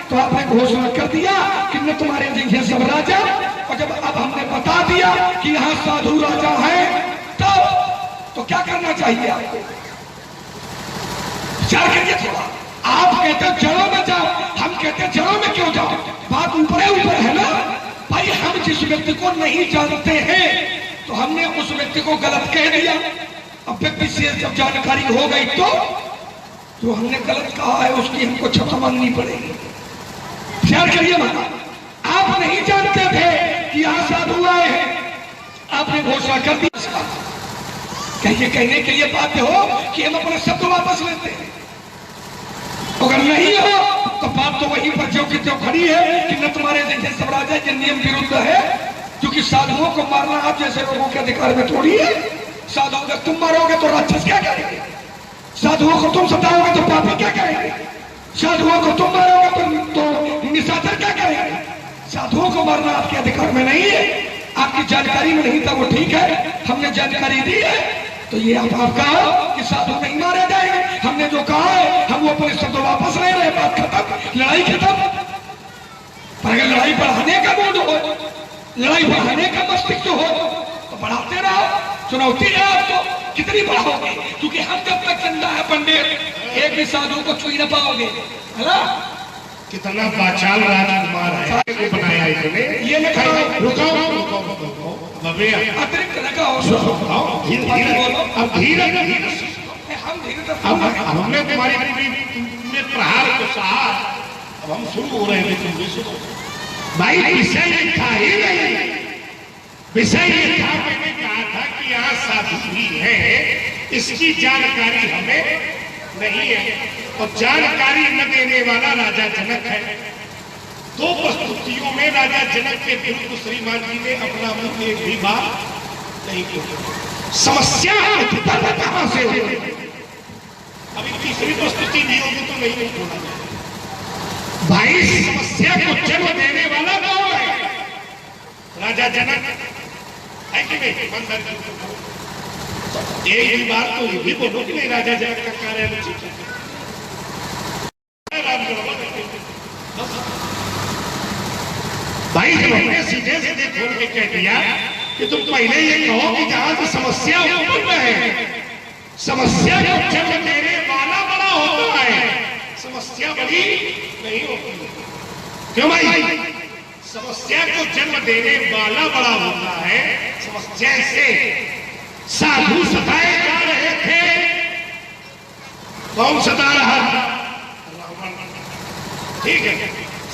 तो आपने घोषणा कर दिया कि न तुम्हारे जैसे सब राजा, और जब अब हमने बता दिया कि यहाँ साधु राजा है, तब तो क्या करना चाहिए आपको? विचार करिए थोड़ा। आप कहते जड़ों में जाओ, हम कहते जड़ों में क्यों जाओ? बात ऊपर है ना भाई। हम जिस व्यक्ति को नहीं जानते हैं तो हमने उस व्यक्ति को गलत कह दिया। अब व्यक्ति से जब जानकारी हो गई तो जो हमने गलत कहा है उसकी हमको क्षमा मांगनी पड़ेगी। विचार करिए महाराज, आप नहीं जानते थे कि यहाँ साधु आए हैं, आपने घोषणा कर दी। कहिए कहने के लिए बात हो कि हम अपने शब्द वापस लेते हैं, अगर नहीं हो तो बात तो वहीं पर जो कि जो खड़ी है कि न तुम्हारे जैसे सब राजा के नियम विरुद्ध है, क्योंकि साधुओं को मारना आप जैसे लोगों के अधिकार में थोड़ी है। साधुओं को तुम मारोगे तो राक्षस क्या करेंगे? साधुओं को तुम सताओगे तो पापी क्या करेंगे? साधुओं को तुम मारोगे तो निशाचर क्या करेंगे? साधुओं को मारना आपके अधिकार में नहीं है। आपकी जानकारी में नहीं था वो ठीक है, हमने जानकारी दी है तो ये आप कहा कि साधु नहीं मारे जाएंगे। हमने जो कहा है हम वो अपने शब्द वापस ले रहे, बात खत्म, लड़ाई खत्म। पर अगर लड़ाई बढ़ाने का मूड हो, लड़ाई बढ़ाने का मस्तिष्क हो तो बढ़ाते रहो, चुनौती है आपको, कितनी बढ़ाओगे? क्योंकि हम जब तक जिंदा है पंडित, एक भी साधु को छू न पाओगे, है ना? कितना बाचाल राजकुमार है बनाया इसने। ये लिखा रुको अतिरिक्त लगा हो, अब धीरे हम धीरे अब हमने तुम्हारी में प्रहार को सहा, अब हम शुरू हो रहे हैं, तुम भी सुनो भाई। विषय ये था ही नहीं, विषय ये था, मैंने कहा था कि यहाँ साधु भी है, इसकी जानकारी हमें नहीं है, और जानकारी न देने वाला राजा जनक है। दो प्रस्तुतियों में राजा जनक के विरुद्ध श्रीमान जी ने अपना मुंह एक भी बात नहीं किया। समस्या उत्पन्न कहां से हुई? अभी तीसरी प्रस्तुति दी होगी तो नहीं बोला भाई। समस्या को जन्म देने वाला कौन है? राजा जनक है कि नहीं? मंदिर एक ही बात तो ये भी बोलो कि नहीं, राजा जनक का कार्य अनुचित है। भाई जब हमने सीधे सीधे खोल के कह दिया कि तुम पहले ये कहो कि जहां से समस्या उत्पन्न है, समस्या को जन्म देने वाला बड़ा होता है, समस्या बड़ी नहीं होती। क्यों भाई? समस्या को जन्म देने वाला बड़ा होता है। समस्या से साधु सताए जा रहे थे, कौन सता रहा? ठीक है,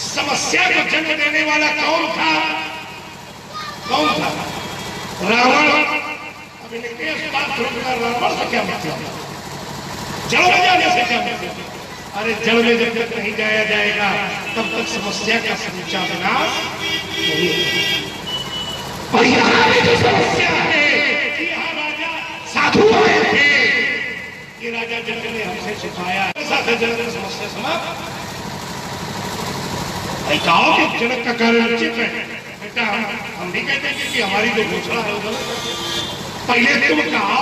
समस्या को जन्म देने वाला कौन था? कौन था? रावण। अब इनके बात छोड़कर रावण से क्या मतलब? जड़ में जाने से क्या मतलब? अरे जड़ में जब तक नहीं जाया जाएगा तब तक समस्या का समूचा विनाश नहीं होगा। और यहाँ भी जो समस्या है कि यहाँ राजा साधु आए थे, ये राजा जनक ने हमसे छिपाया, समस्या समाप्त। कहो कि जनक का कार्य उचित है, बेटा हम नहीं कहते कि हमारी जो घोषणा है वो गलत है। पहले तुम कहा,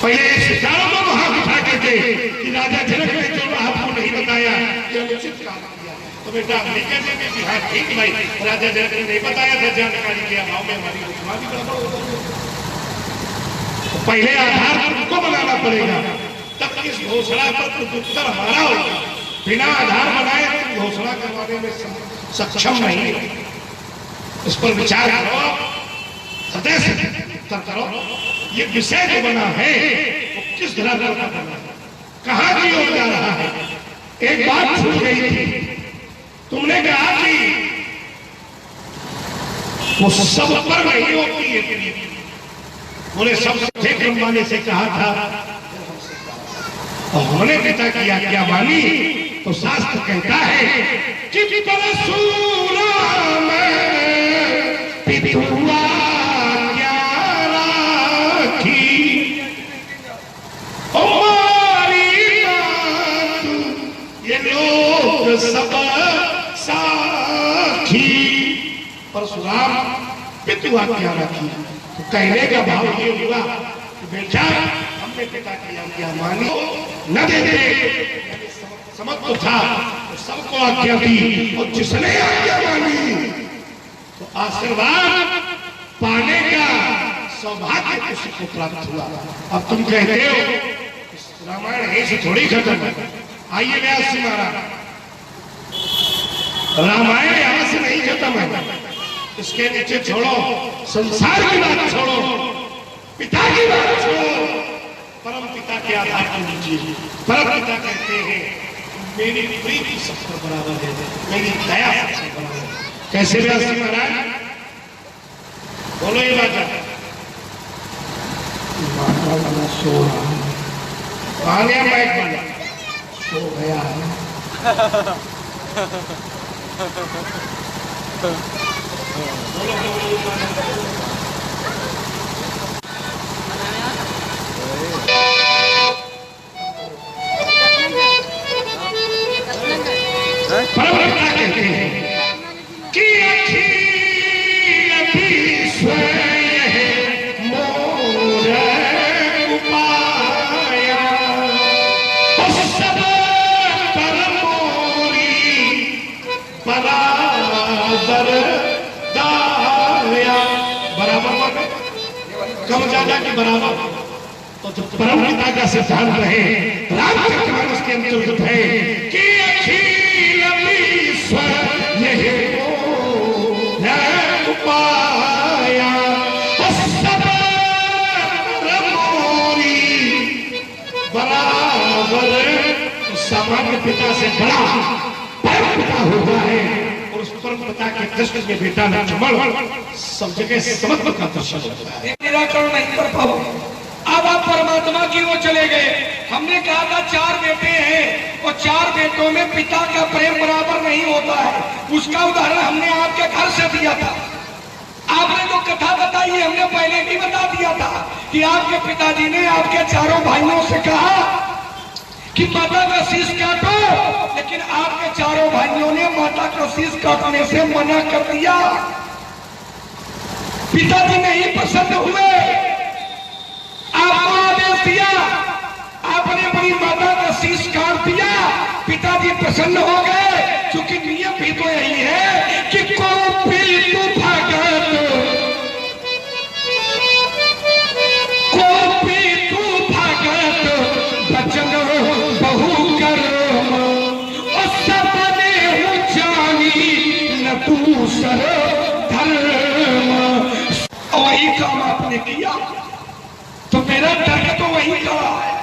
पहले सितारों को हाथ उठा के थे कि राजा जनक ने जो आपको नहीं बताया कि अनुचित काम किया, तो बेटा हम नहीं कहते कि हाँ ठीक भाई राजा जनक ने नहीं बताया था, जानकारी के अभाव में हमारी घोषणा भी गड़बड़ हो गई। तो पहले आधार तुमको बनाना पड़ेगा, तब इस घोषणा पर प्रत्युत्तर हमारा होगा। बिना आधार बनाए तुम घोषणा करवाने में सक्षम नहीं हो। इस पर विचार करो, सदैव से उत्तर करो। ये विषय जो बना है वो किस धरातल का बना है, कहां की ओर जा रहा है। एक बात छूट गई थी, तुमने कहा कि वो सब पर नहीं होती है। बोले सब थे क्रमवाले से कहा था, और हमने पिता की आज्ञा मानी, तो शास्त्र कहता है कि परशुराम पितुआ क्या राखी, हमारी बात ये लोग सब साखी। परशुराम पितुआ क्या राखी, तो कहने का भाव ये हुआ कि बेटा हमने पिता की आज्ञा मानी, न देते समझ तो था, तो सबको आज्ञा दी, और जिसने आज्ञा मानी तो आशीर्वाद पाने का सौभाग्य किसी को प्राप्त हुआ। अब तुम कहते हो रामायण ऐसे थोड़ी खत्म है। आइए व्यास जी महाराज, रामायण यहां से नहीं खत्म है, इसके नीचे छोड़ो, संसार की बात छोड़ो, पिता की बात छोड़ो, परम पिता के आधार पर लीजिए। परम पिता कहते हैं मेरी प्रीति सबसे बराबर है, मेरी दया सबसे बराबर है। कैसे व्यास जी महाराज बोलो ये बात। माता वाला सो रहा है, आ गया माइक वाला सो गया है। परंपरा कहते हैं कि अखिल विश्व मोर उपाया, सब पर मोरी बराबर दाया। बराबर कम ज्यादा की बराबर, तो जो परम पिता का सिद्धांत रहे रामचरितमानस के अंतर्गत है कि अखिल विश्व यही उपाया, सब मोरी बराबर। सामान्य पिता से बड़ा परम पिता होता है, और उस परम पिता के दृष्टि में बेटा लक्ष्मण सब जगह समत्व का दर्शन होता है। निराकरण नहीं कर पाओ। अब आप परमात्मा की ओर चले गए। हमने कहा था 4 बेटे हैं, और 4 बेटों में पिता का प्रेम बराबर नहीं होता है। उसका उदाहरण हमने आपके घर से दिया था। आपने जो कथा बताई है हमने पहले भी बता दिया था कि आपके पिताजी ने आपके 4 भाइयों से कहा कि माता का शीश काटो, लेकिन आपके 4 भाइयों ने माता का शीश काटने से मना कर दिया। पिताजी नहीं पसंद हुए, आपको आदेश दिया, आपने अपनी माता का शीश काट दिया। पिताजी प्रसन्न हो गए, क्योंकि नियम भी तो यही है कि कोपी तू भगत, कोपी तू भगत, बचन बहु कर्म, और सबने जानी न तू सर धर्म। वही काम आपने किया, तो मेरा तर्क तो वही कहा है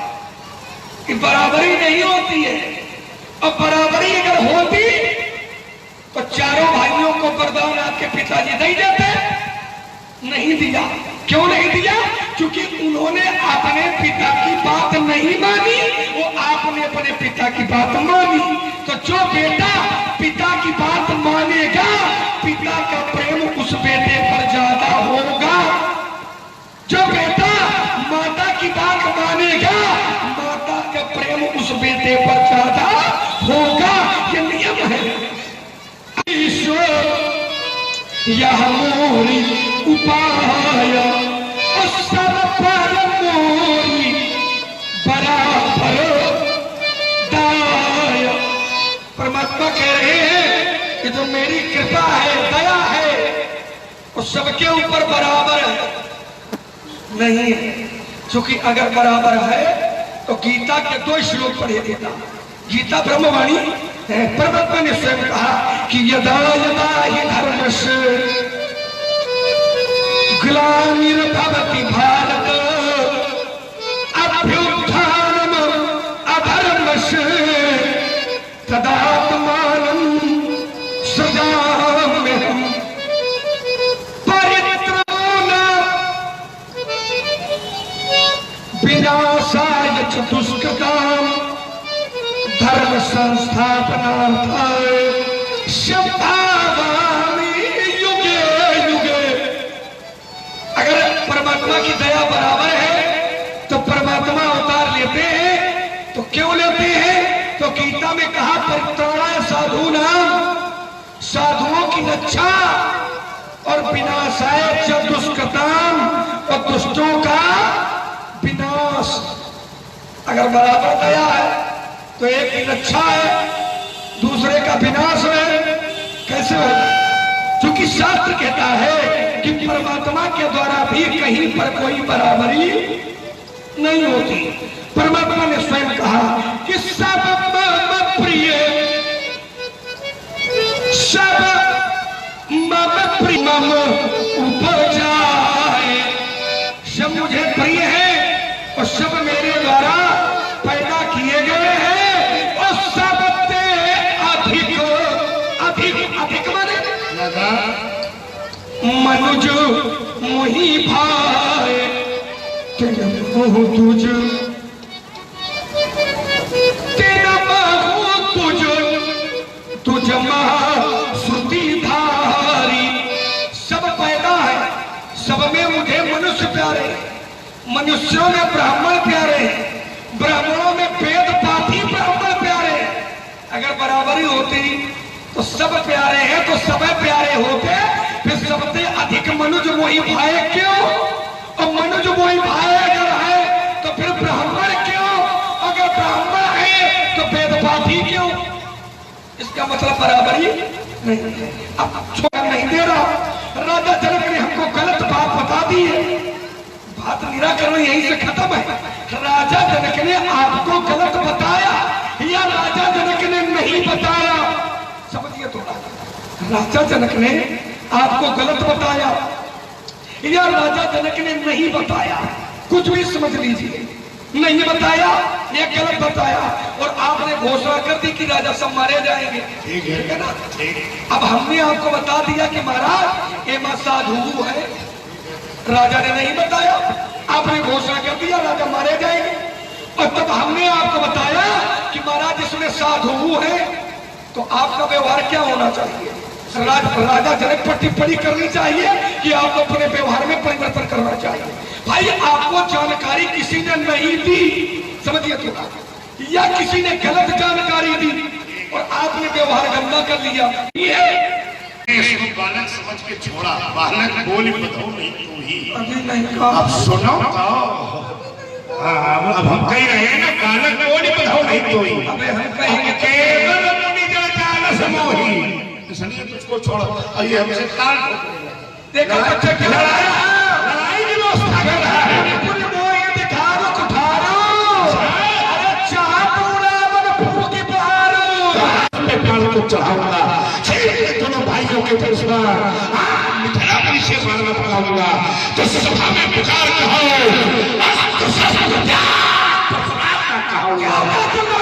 कि बराबरी नहीं होती है। और बराबरी अगर होती तो 4 भाइयों को वरदान आपके पिताजी दे देते, नहीं दिया। क्यों नहीं दिया? क्योंकि उन्होंने अपने पिता की बात नहीं मानी, वो आपने अपने पिता की बात मानी। तो जो बेटा पिता की बात मानेगा, पिता का प्रेम उस बेटे पर ज्यादा होगा। जो बेटा माता की बात मानेगा, माता का प्रेम उस बेटे पर ज्यादा होगा। ये नियम है। ईश्वर यह मोरी उपाय और सब पर मोरी बराबर दाय। परमात्मा कह रहे हैं कि जो मेरी कृपा है, दया है, वो सबके ऊपर बराबर है नहीं है। क्योंकि अगर बराबर है तो गीता के 2 श्लोक पढ़े देता। गीता ब्रह्मवाणी है। परमात्मा ने स्वयं कहा कि यदा यदा हि धर्मस्य ग्लानिर्भवति भारत अभ्युत्थानम् अधर्मस्य तदात्मानं सृजाम्यहम् विनाशाय च दुष्कृताम् धर्म संस्थापनार्थाय संभावामि युगे युगे। अगर परमात्मा की दया बराबर है तो परमात्मा अवतार लेते हैं। तो क्यों लेते हैं? तो गीता में कहा परित्राणाय साधूनां, साधुओं की रक्षा, और विनाशाय च दुष्कृताम्, और दुष्टों का विनाश। अगर बराबर दया है तो एक की रक्षा है, दूसरे का विनाश है। कैसे होगा? क्योंकि शास्त्र कहता है कि परमात्मा के द्वारा भी कहीं पर कोई बराबरी नहीं होती। परमात्मा ने स्वयं कहा कि सब मम प्रिय, सब मम प्रिय मम उपजाए। सब मुझे प्रिय है और सब मेरे द्वारा पैदा किए गए हैं, और सबसे अधिक अधिक अधिक माने मनुज मोहि भाए। तेरा मोह तुझ, तेरा मोह तुझ, तुझ महाश्रुति धारी। सब पैदा है, सब में मुझे मनुष्य प्यारे, मनुष्यों में ब्राह्मण प्यारे, ब्राह्मणों में वेद पाठी ब्राह्मण प्यारे। अगर बराबरी होती तो सब प्यारे हैं, तो सब प्यारे होते, फिर सबसे अधिक मनुज मोहि भाए क्यों? और मनुज मोहि भाए अगर है तो फिर ब्राह्मण क्यों? अगर ब्राह्मण है तो वेद पाठी क्यों? इसका मतलब बराबरी नहीं है। अब छोड़ नहीं दे रहा। राजा जनक ने हमको गलत बात बता दी है। बात निराकरण यहीं से खत्म है। राजा जनक ने आपको गलत बताया या राजा जनक ने नहीं बताया? समझिए थोड़ा। राजा जनक ने आपको गलत बताया या राजा जनक ने नहीं बताया? कुछ भी समझ लीजिए। नहीं बताया या गलत बताया, और आपने घोषणा कर दी कि राजा सब मारे जाएंगे। ठीक है ना? अब हमने आपको बता दिया कि महाराज ये मां साधु है। राजा ने नहीं बताया, आपने घोषणा कर दिया राजा मारे जाएंगे। और तब हमने आपको बताया कि महाराज इसमें साधु है, तो आपका व्यवहार क्या होना चाहिए? राजा जनक पर टिप्पणी करनी चाहिए कि आपको अपने व्यवहार में परिवर्तन करना चाहिए। भाई आपको जानकारी किसी ने नहीं दी, समझिए थोड़ा, या किसी ने गलत जानकारी दी और आपने व्यवहार गंदा कर लिया। इसको बालक समझ के छोड़ा। बालक बोली बताओ नहीं तू ही। अभी नहीं कहा। अब सुनो तो। अब हम कह रहे हैं ना, बालक बोली बताओ नहीं तू ही। अबे हम कहेंगे केवल मुनि जन जान समोही। इसलिए तुझको छोड़ो। आइए हमसे काल देखो बच्चे क्या लड़ाई की व्यवस्था कर रहा है। कुछ मोए दिखाओ कुठारो, अरे चाह पूरा मन फूल की बहारो। मैं काल को चढ़ाऊंगा दोनों भाइयों के बीच में। मिथिलापुरी से मारना पड़ाऊंगा। तो सभा में पुकार कहो, तो सब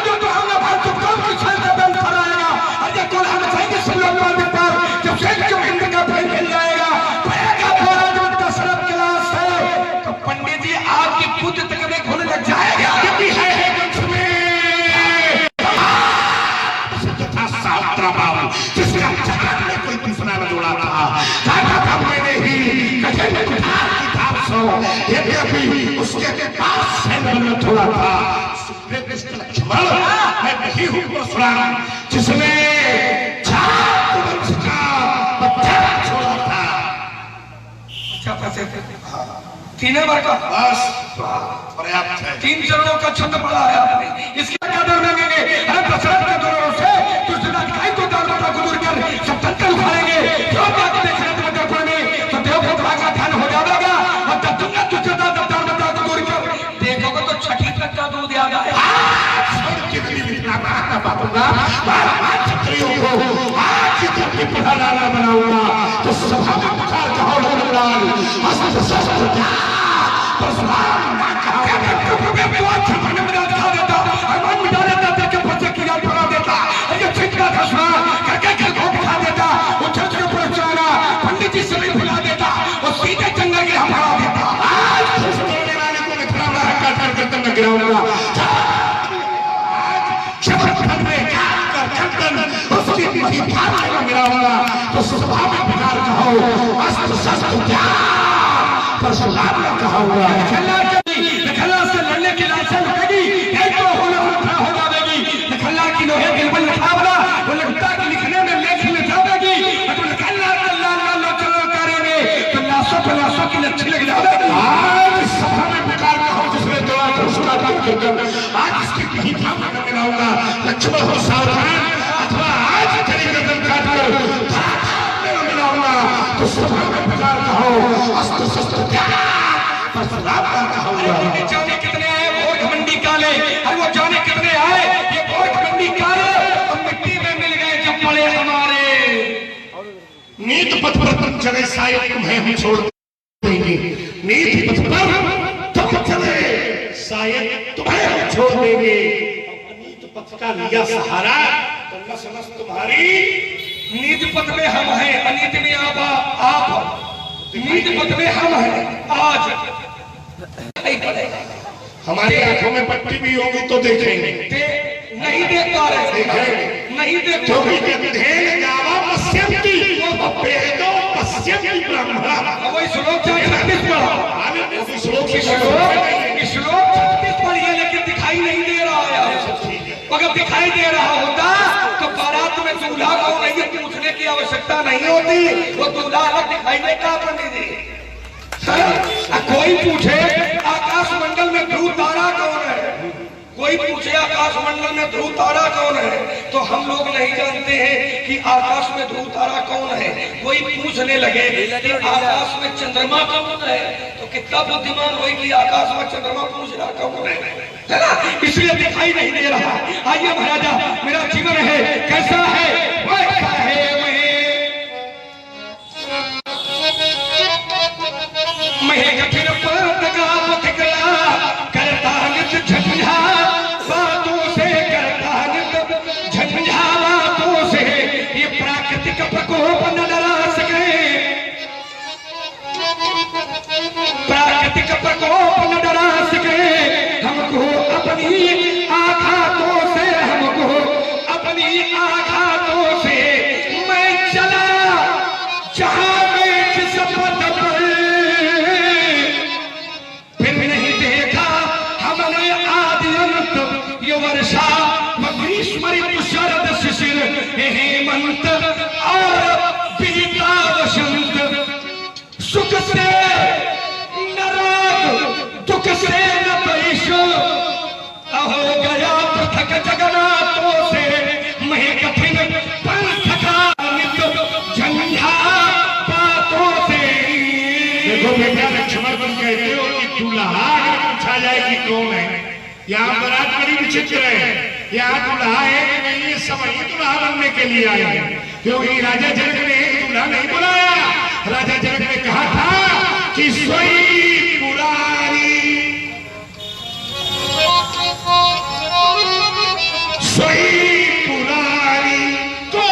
जो तो हमने भाई तो कब की छल में बंद कराएगा। अरे कल हम चाहिए सब लोग मार देता जब से जो हिंद का भाई मिल जाएगा पड़ेगा पूरा जो दशरथ क्लास है। तो पंडित जी आपकी बुद्ध तक में घुल लग जाएगा। भी है कुछ में तथा सात्रा बाबू जिसका जहां में कोई दूसरा न जोड़ा था मैंने ही किताब सो ये उसके पास से मैंने थोड़ा था। लक्ष्मण मैं नहीं हूं परशुराम जिसने 4 वंश का पत्थर छोड़ा था। ऐसे तीन बार का बस पर्याप्त है। 3 चरणों का छंद पढ़ा है आपने। इसके क्या दर मांगेंगे? अरे दशरथ के दोनों से तुझे दिखाई तो दाल बता को दूर कर सब तंत्र उखाड़ेंगे। क्यों बात देखने तो मकर में तो देव को भागा ध्यान हो जाएगा और तब तुमने तुझे दाल बता को दूर कर देखोगे तो छठी तक का दूध आ जाएगा। कितनी विपन्ना बाबूगा क्षत्रियों को आज तक की प्रधान बनाऊंगा तो सभा में पुकार कहो लोकलाल अस्त्र शस्त्र क्या परशुराम ना कहो मैं तो अच्छा मन में दिखा देता अरमान मिटा देता तेरे बच्चे की याद बना देता ये छिटका खसमा करके खेल को बिठा देता उछल के पुरस्कारा पंडित जी से बुला देता और सीधे जंगल के हम हरा देता। आज खुश होने वाले को मित्रा में हक्का करके मैं गिराऊंगा। उसकी पीठी फाड़ कर गिराऊंगा तो सभा में पुकार कहो अस्त्र शस्त्र क्या परशुराम ने कहा खल्ला से लड़ने की लालसा लगेगी एक तो हो जाएगी। खल्ला की लोहे गिलबन लिखा बना वो लगता कि लिखने में लेख में जाएगी तो खल्ला करेंगे तो लाशों की लच्छी लग जाएगी। आज सभा में पुकार कहो जिसने दो उसका आज इसकी पीठी फाड़ कर गिराऊंगा। लक्ष्मण हो सावधान अथवा आज करी गर्दन काट कर मिलाऊंगा तो सभा में पुकार कहो अस्त्र शस्त्र क्या परशुराम का कहूंगा। जाने कितने आए वो घमंडी काले और वो जाने कितने आए ये वो घमंडी काले और मिट्टी में मिल गए जब पड़े हमारे नीत पथ पर चले शायद तुम्हें हम छोड़ देंगे। नीत पथ पर तुम चले शायद तुम्हें हम छोड़ देंगे। नीत पथ का लिया सहारा तो नस नस तुम्हारी नीति पथ में हम हैं अनीति में आप नीति पथ में हम हैं आज हमारी आंखों में पट्टी भी होगी तो देखेंगे नहीं देख पा रहे देखेंगे नहीं देख क्योंकि गंधेन गावा पश्यन्ति वेदो पश्यन्ति ब्रह्मा वही श्लोक 36 पढ़ा श्लोक 36 पढ़िए लेकिन दिखाई नहीं दे रहा है। अगर दिखाई दे रहा होता तो बारात में दूल्हा को नहीं पूछने की आवश्यकता नहीं होती वो दूल्हा अलग दिखाई देता पंडित जी। कोई पूछे आकाश मंडल में ध्रुव तारा कौन है कोई पूछे आकाश मंडल में ध्रुव तारा कौन है तो हम लोग नहीं जानते हैं कि आकाश में ध्रुव तारा कौन है। कोई पूछने लगे कि आकाश में चंद्रमा कौन है तो कितना बुद्धिमान होई कि आकाश में चंद्रमा पूछ रहा कौन है ना इसलिए दिखाई नहीं दे रहा। आइए महाराजा मेरा जीवन है कैसा है वैसा है मैं कठिन पद का पथिकला करता नित झंझा बातों से करता नित झंझा बातों से ये प्राकृतिक प्रकोप न डरा सके प्राकृतिक प्रकोप न डरा सके हमको अपनी आघातों से हमको अपनी आघातों से मैं चला जहां मैं जिस पद पर फिर नहीं देखा हमने आदि अंत ये वर्षा ग्रीष्म ऋतु शरद शिशिर हेमंत और बीता वसंत सुख से न राग दुख से न पैश हो गया पृथक जगन्नाथों से मैं कठिन पंथ का झंझा बातों से। देखो बेटा लक्ष्मण बन कहते हो कि दूल्हा पूछा जाए कि कौन है यहाँ बारात बड़ी विचित्र है। यहाँ दूल्हा है कि नहीं ये सब ही दूल्हा बनने के लिए आए हैं क्योंकि राजा जनक ने दूल्हा नहीं बुलाया। राजा जनक ने कहा था कि सोई पुरारी सोई पुरारी को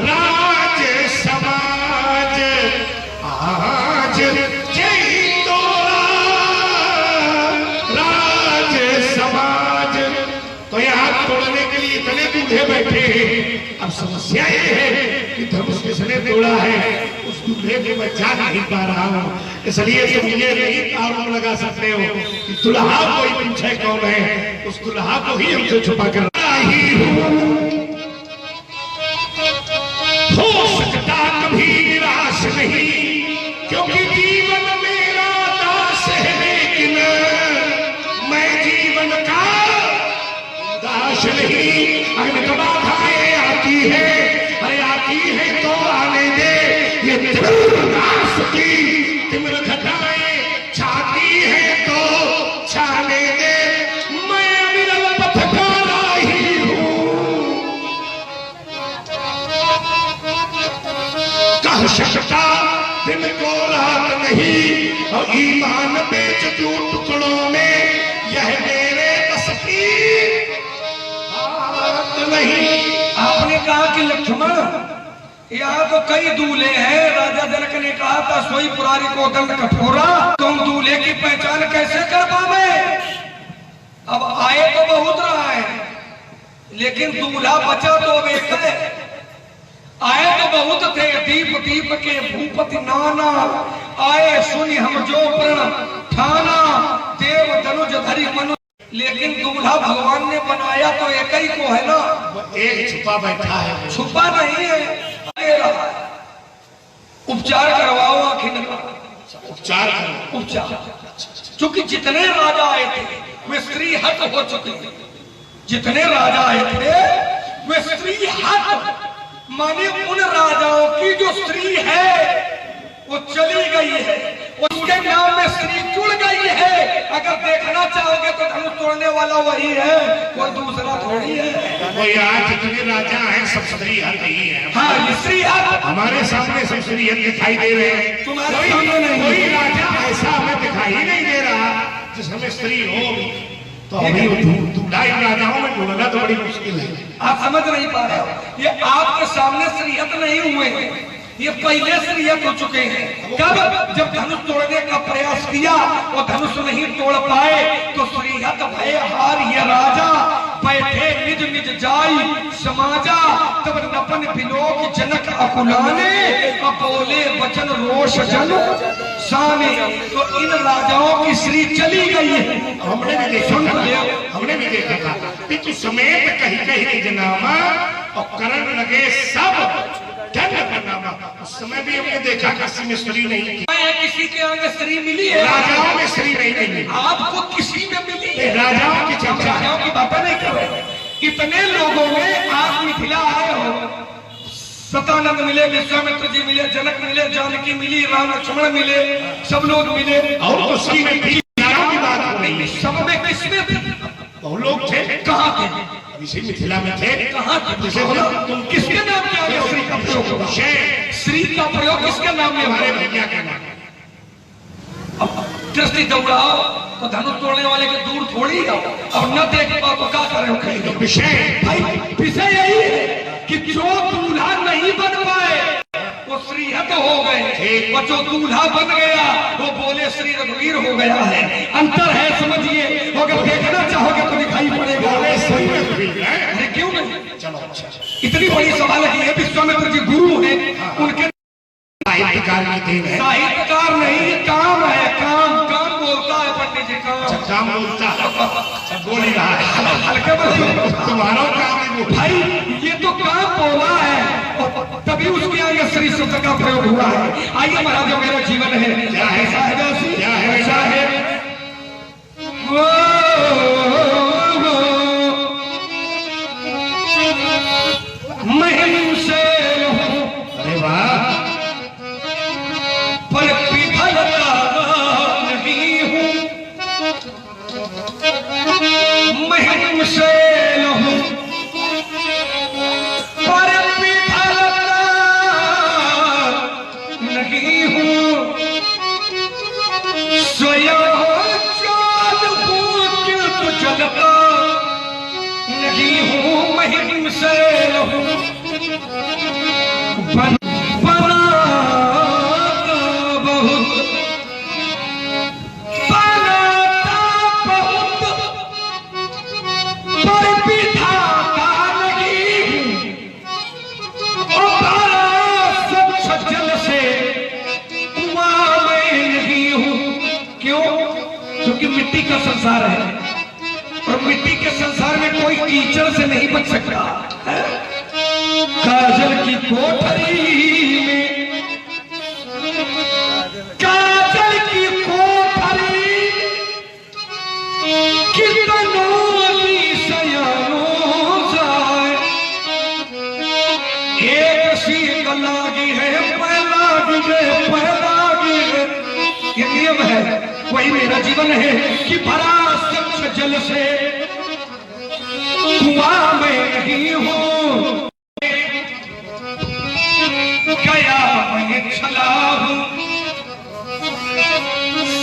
राज समाज आज जय तोरा राज समाज। तो यहाँ तोड़ने के लिए इतने दूल्हे बैठे हैं। अब समस्या ये है कि धनुष किसने तोड़ा है उस दूल्हे को मैं जान नहीं पा रहा हूँ। इसलिए तुम ये नहीं आरोप लगा सकते हो कि दुल्हा कोई पूछे कौन है उस दुल्हा को ही हमसे छुपा कर हो सकता कभी बर्दाश्त नहीं, अग्निकबा खाए आती है, अरे आती है तो आने दे, ये तिमरास की तिमर घटाए छाती है तो छाने दे, मैं अविरल पथकारा ही हूँ, कह सकता दिन को रात नहीं, और ईमान बेच दूं टुकड़ों में, यह मेरे बस की बात नहीं। आपने कहा कि लक्ष्मण यहाँ तो कई दूल्हे हैं, राजा जनक ने कहा था सोई पुरारी को दंड कठोरा, तुम दूल्हे की पहचान कैसे कर पावे? अब आए तो बहुत रहा है, लेकिन दूल्हा बचा तो अब एक है। आए तो बहुत थे, दीप दीप के भूपति नाना, आए सुनि हम जो प्रण ठाना, देव धनुज धरि मनु, लेकिन दूल्हा भगवान ने बनाया तो एक ही को है ना, एक छुपा बैठा है, छुपा नहीं है, ये रहा। उपचार करवाओ आखिर का, उपचार करो, उपचार। क्योंकि जितने राजा आए थे वे स्त्री हत हो चुके थे, जितने राजा आए थे वे स्त्री हत, माने उन राजाओं की जो स्त्री है वो चली गई है, उसके नाम में स्त्री जुड़ गई है। अगर देखना चाहोगे तो धनुष तोड़ने वाला वही है, कोई दूसरा थोड़ी है। कोई आज जितने राजा हैं सब स्त्री हत ही है। हाँ, स्त्री हत हमारे सामने सब स्त्री हत दिखाई दे रहे हैं, तुम्हारे सामने नहीं। कोई राजा ऐसा हमें दिखाई नहीं दे रहा जिसमें स्त्री हो, तो हमें दूल्हा इन राजाओं में ढूंढना तो बड़ी मुश्किल है। आप समझ नहीं पा रहे हो, ये आपके सामने स्त्रीहत नहीं हुए हैं, ये पहले स्त्रीहत हो चुके हैं। कब? जब धनुष तोड़ने का प्रयास किया और धनुष नहीं तोड़ पाए तो स्त्रीहत भय हार ये राजा, बैठे निज निज जाई समाजा, तब नपन बिलोक जनक अकुलाने, बोले वचन रोष जन साने। तो इन राजाओं की श्री चली गई है। हमने भी देखा था पितु समेत कहीं कहीं जनामा, और करण लगे सब धन बनामा। उस समय भी हमने देखा किसी में स्त्री नहीं थी, किसी के आगे स्त्री मिली है, राजाओं में स्त्री नहीं मिली, आपको किसी में मिली है। राजाओं की चर्चा, राजाओं की बातें नहीं कर रहे। इतने लोगों में आप मिथिला आए हो, सतानंद मिले, विश्वामित्र जी मिले, जनक मिले, जानकी मिली, राम लक्ष्मण मिले, सब लोग मिले, और उसी में भी राजाओं की बात हो रही है। सब में किसमें थे? बहुत लोग थे, कहाँ थे? इसी मिथिला में थे। कहाँ थे? जैसे बोला तुम किसके नाम पे आगे श्री का प्रयोग होगा? श्री का प्रयोग किसके नाम में? हमारे भैया के नाम। दृष्टि दौड़ाओ तो धनुष तोड़ने वाले के दूर थोड़ी आओ, और न देख पाओ तो क्या करे हो? तो विषय भाई विषय यही है कि जो दूल्हा नहीं बन पाए वो श्रीहत हो गए, और जो दूल्हा बन गया वो बोले श्री रघुवीर हो गया है। अंतर है, समझिए। अगर देखना चाहोगे तो दिखाई पड़ेगा। अरे क्यों नहीं? चलो अच्छा, इतनी बड़ी सवाल है। विश्वामित्र जी गुरु हैं, उनके साहित्यकार की देन है। साहित्यकार नहीं, ये काम है, काम काम बोलता है पंडित जी, काम काम बोलता है, बोल ही रहा है, हल्के में तुम्हारा काम है वो। भाई ये तो काम बोला है, और तभी उसके आगे श्री शब्द का प्रयोग हुआ है। आइए महाराज, जो मेरा जीवन है क्या है? क्या है? ऐसा है महिम से, अरे वाह, पर विफलता नहीं हूँ, महिम से लहूं, पर विफलता नहीं हूँ, स्वयं चाल हूँ किंतु चलता नहीं हूँ, महिम से लहूं, मिट्टी का संसार है, और मिट्टी के संसार में कोई कीचड़ से नहीं बच सकता। काजल की कोठरी में, काजल की कोठरी कितनों की सयानों वही मेरा जीवन है कि भरा स्वच्छ जल से कुआं में नहीं हूं, गया मैं चला हूं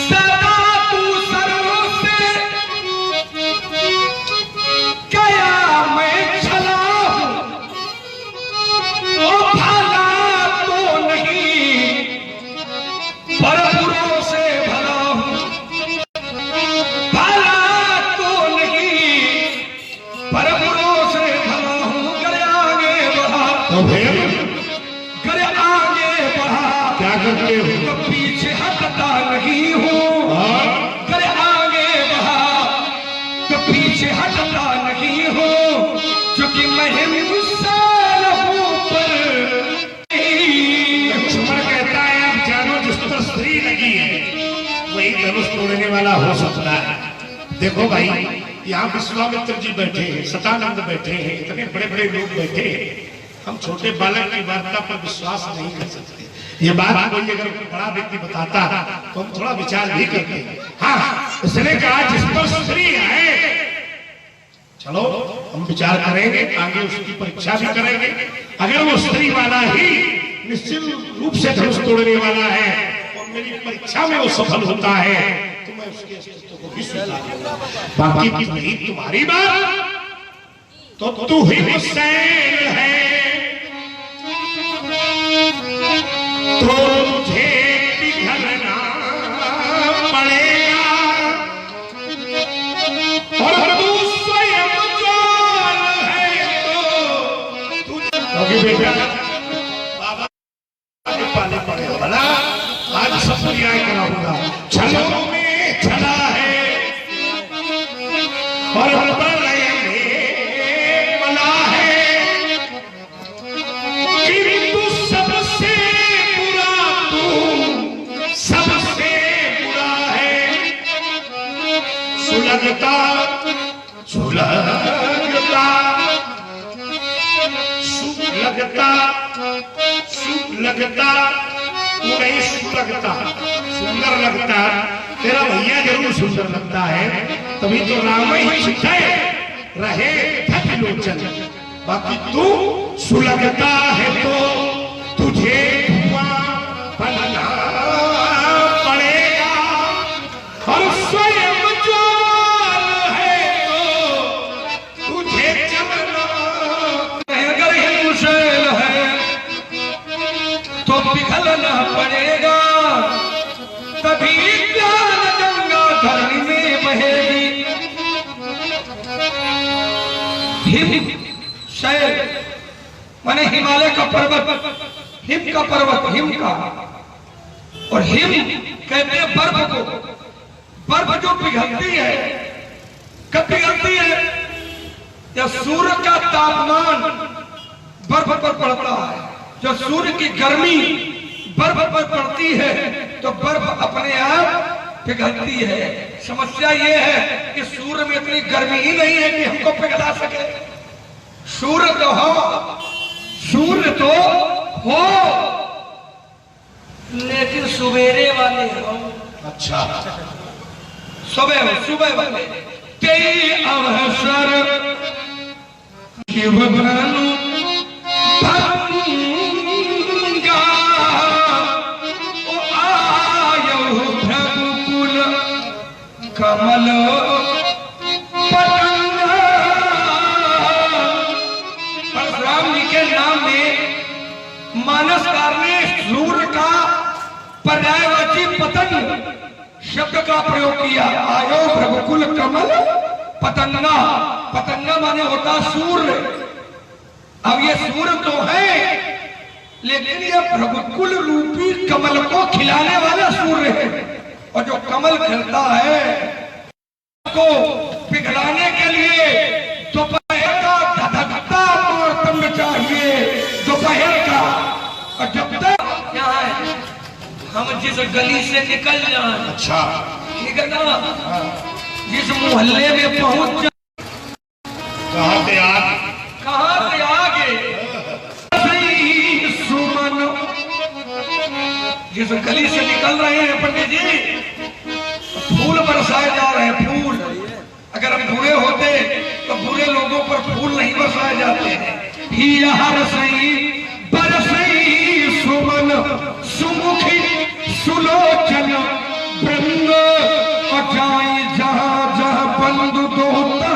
सदा तू सरों से, गया मैं चला हूं ओ भला तो नहीं पर बुरों से भला हूं, भला तो नहीं पर बुरों से भला हूं। करे आगे बढ़ा तो फिर करे आगे बढ़ा क्या करते हो? तो पीछे हटता नहीं हूं, करे आगे बढ़ा तो पीछे हटता नहीं हूं, क्योंकि मैं इंसान हूं पर लक्ष्मण कहता है आप जानो जिस पर स्त्री लगी है वही धनुष तोड़ने वाला हो सकता है। देखो भाई, यहाँ विश्वामित्र जी बैठे हैं, सतानंद बैठे हैं, इतने बड़े बड़े लोग बैठे हैं, हम छोटे बालक की वार्ता पर विश्वास नहीं कर सकते। ये बात कोई अगर बड़ा व्यक्ति बताता तो हम थोड़ा विचार भी करते। हाँ, इसने कहा जिस पर स्त्री है, चलो हम विचार करेंगे, आगे उसकी परीक्षा भी करेंगे। अगर वो स्त्री वाला ही निश्चित रूप से धनुष तोड़ने वाला है और मेरी परीक्षा में वो सफल होता है तो मैं उसके अस्तित्व को भी स्वीकार करूंगा। बाकी की नहीं तुम्हारी बात, तो तू ही हुसैन है तो तुझे पिघलना पड़ेगा, और तू स्वयं जान है तो तुझे बेटा बाबा के पाले पड़े भला आज सब न्याय कराऊंगा। छलों में छला है और प्रलय में मला है, किंतु सबसे बुरा तू सबसे बुरा है। सुलगता सुलगता सुलगता सुलगता तू नहीं सुलगता, सुंदर लगता तेरा भैया जरूर सुंदर लगता है, तभी तो राम ही छिटे रहे धत लोचन। बाकी तू सुलगता है तो तुझे धुआं बनना पड़ेगा, और स्वयं ज्वाल है तो तुझे जलना। अगर हिमशैल है तो पिघलना पड़ेगा, तभी ज्ञान गंगा धरणी में बहेगी। हिम शैल माने हिमालय का पर्वत, हिम का पर्वत, हिम का, और हिम कहते हैं बर्फ को। बर्फ जो पिघलती है, कब पिघलती है? या सूर्य का तापमान बर्फ पर पड़ता है, जो सूर्य की गर्मी बर्फ पर पड़ती है तो बर्फ अपने आप पिघलती है। समस्या ये है कि सूर्य में इतनी गर्मी ही नहीं है कि हमको पिघला सके। सूर्य तो हो, सूर्य तो हो, लेकिन सवेरे वाले हो। अच्छा, सुबह सुबह वाले तेरी अवसर शिवभानु भंगा, ओ आयो भ्रगुकुल कमल पतंगा। परशुराम जी के नाम में मानसकार ने सूर्य का पर्यायवाची पतंग शब्द का प्रयोग किया। आयो भ्रगुकुल कमल पतंगा, पतंगा माने होता सूर्य। अब ये सूर्य तो है, लेकिन ये भ्रगुकुल रूपी कमल को खिलाने वाला सूर्य है, और जो कमल खिलता है को पिघलाने के लिए दोपहर का धधकता मौसम चाहिए, दोपहर का। और जब तक यहाँ है, हम जिस गली से निकल जाए, अच्छा, ठीक है ना, जिस मोहल्ले में पहुंच जाए, कहाँ पे आग, कहां से आगे सुमन, जिस गली से निकल रहे हैं पंडित जी, जाते हैं। ही हर सही बरसई सुमन सुमुखी सुलोचन बृंद अजाई जहां जहां बंधु दो परमा।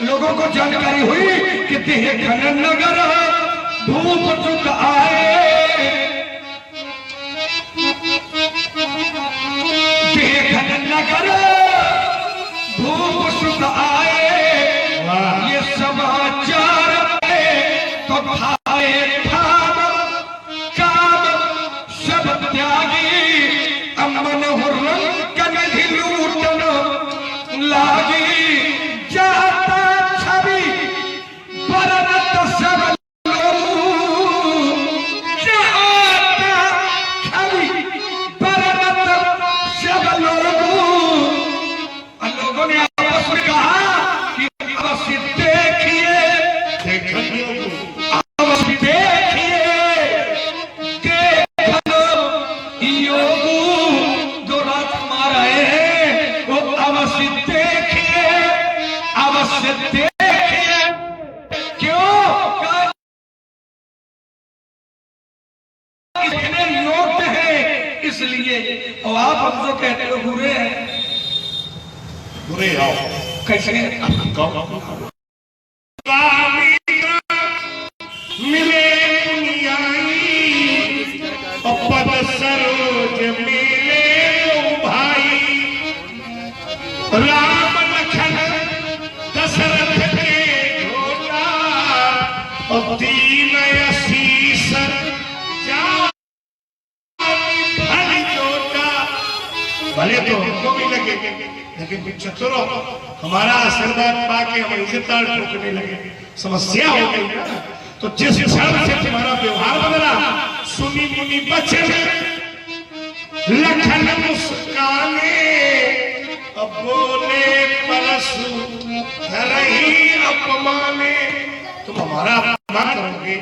लोगों को जानकारी हुई कि देह खनन नगर धूप चुक आए, देह खनन नगर धूप सुख आए। ये समाचार तो भाए भाव काम सब त्यागी, अमन हुर्रम कनधि लूटन लागी। जाता छवि परनत सब लोग, जाता छवि परनत सब लोग। लोगों ने आपस में कहा कि अवश्य देखिए, अवश्य देखिए देखो योगू जो रात मारा है वो अवश्य देखिए, अवश्य देखिए। क्यों? इतने नोट है इसलिए। और आप हमसे कहते हो बुरे हैं। बुरे आओ कैसे? मिले दुनियाई पद सरोज मिले भाई, राम लखन दशरथ के झोला और दीन आशीष भले तो हमको भी लगे, लेकिन चतुरो हमारा आशीर्वाद पाके हम इसे ताड़ ठोकने लगे, समस्या हो गई ना। तो जिस क्षण से तुम्हारा व्यवहार बदला, सुनी मुनि बचन लखन मुस्काने, अब बोले परसु धरही अपमाने। तुम हमारा अपमान करोगे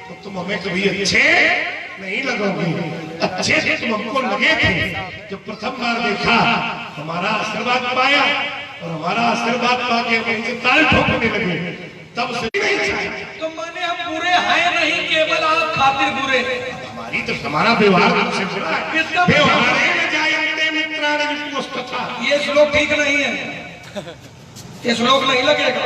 तो तुम हमें कभी अच्छे नहीं लगोगे। अच्छे से तुम हमको लगे थे जब प्रथम बार देखा, हमारा आशीर्वाद पाया और हमारा आशीर्वाद पाके हम इनसे ताल ठोकने लगे, तब से नहीं चाहिए। तो माने हम बुरे हैं नहीं, केवल आप खातिर बुरे। हमारी तो हमारा व्यवहार तुमसे बुरा है। व्यवहारे में जायते मित्राणि विपुष्टता। ये श्लोक ठीक नहीं है, ये श्लोक नहीं लगेगा।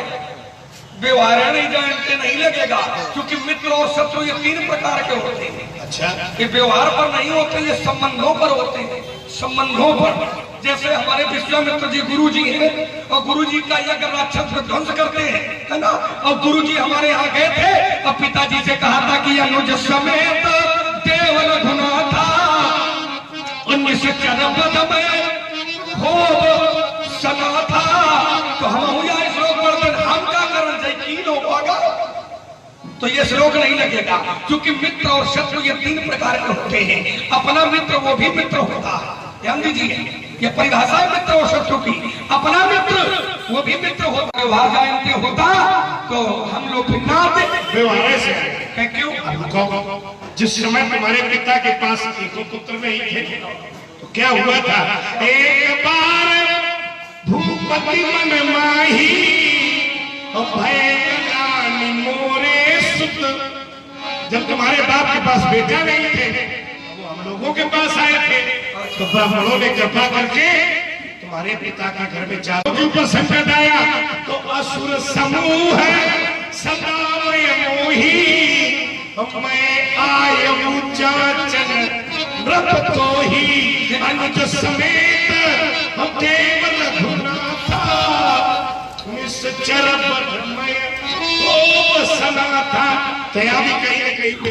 व्यवहार नहीं जानते नहीं लगेगा, क्योंकि मित्र और शत्रु ये तीन प्रकार के होते हैं। अच्छा, ये व्यवहार पर नहीं होते, ये संबंधों पर होते हैं। संबंधों पर जैसे हमारे विश्वामित्र जी गुरु जी हैं, और गुरु जी का यज्ञ राक्षस ध्वंस करते हैं, है ना। और गुरु जी हमारे यहाँ गए थे और पिताजी से कहा था कि अनुज समेत देवल धुना था 1994 में हो सना था। तो हम हुआ श्लोक पढ़कर हम क्या करना चाहिए की होगा। तो ये श्लोक नहीं लगेगा, क्योंकि मित्र और शत्रु ये तीन प्रकार के होते हैं। अपना मित्र वो भी मित्र होता है, ध्यान दीजिए, ये परिभाषा है मित्र और शत्रु की। अपना मित्र वो भी मित्र होता है। व्यवहार जानते होता तो हम लोग व्यवहार से क्यों? जिस समय तुम्हारे पिता के पास एक पुत्र नहीं थे तो क्या हुआ था, एक बार भूपति मन माही भय मोरे सुत। जब तुम्हारे बाप के पास बेटा नहीं थे, वो हम लोगों के पास आए थे, तो ब्राह्मणों ने कृपा करके तुम्हारे पिता के घर में चारों के ऊपर संकट आया, तो असुर समूह है सदा मोही मैं आयु चाचन नृप तो ही अनुज समेत केवल घुना था निश्चर बधमय तो सना था। तया भी कहीं न कहीं पे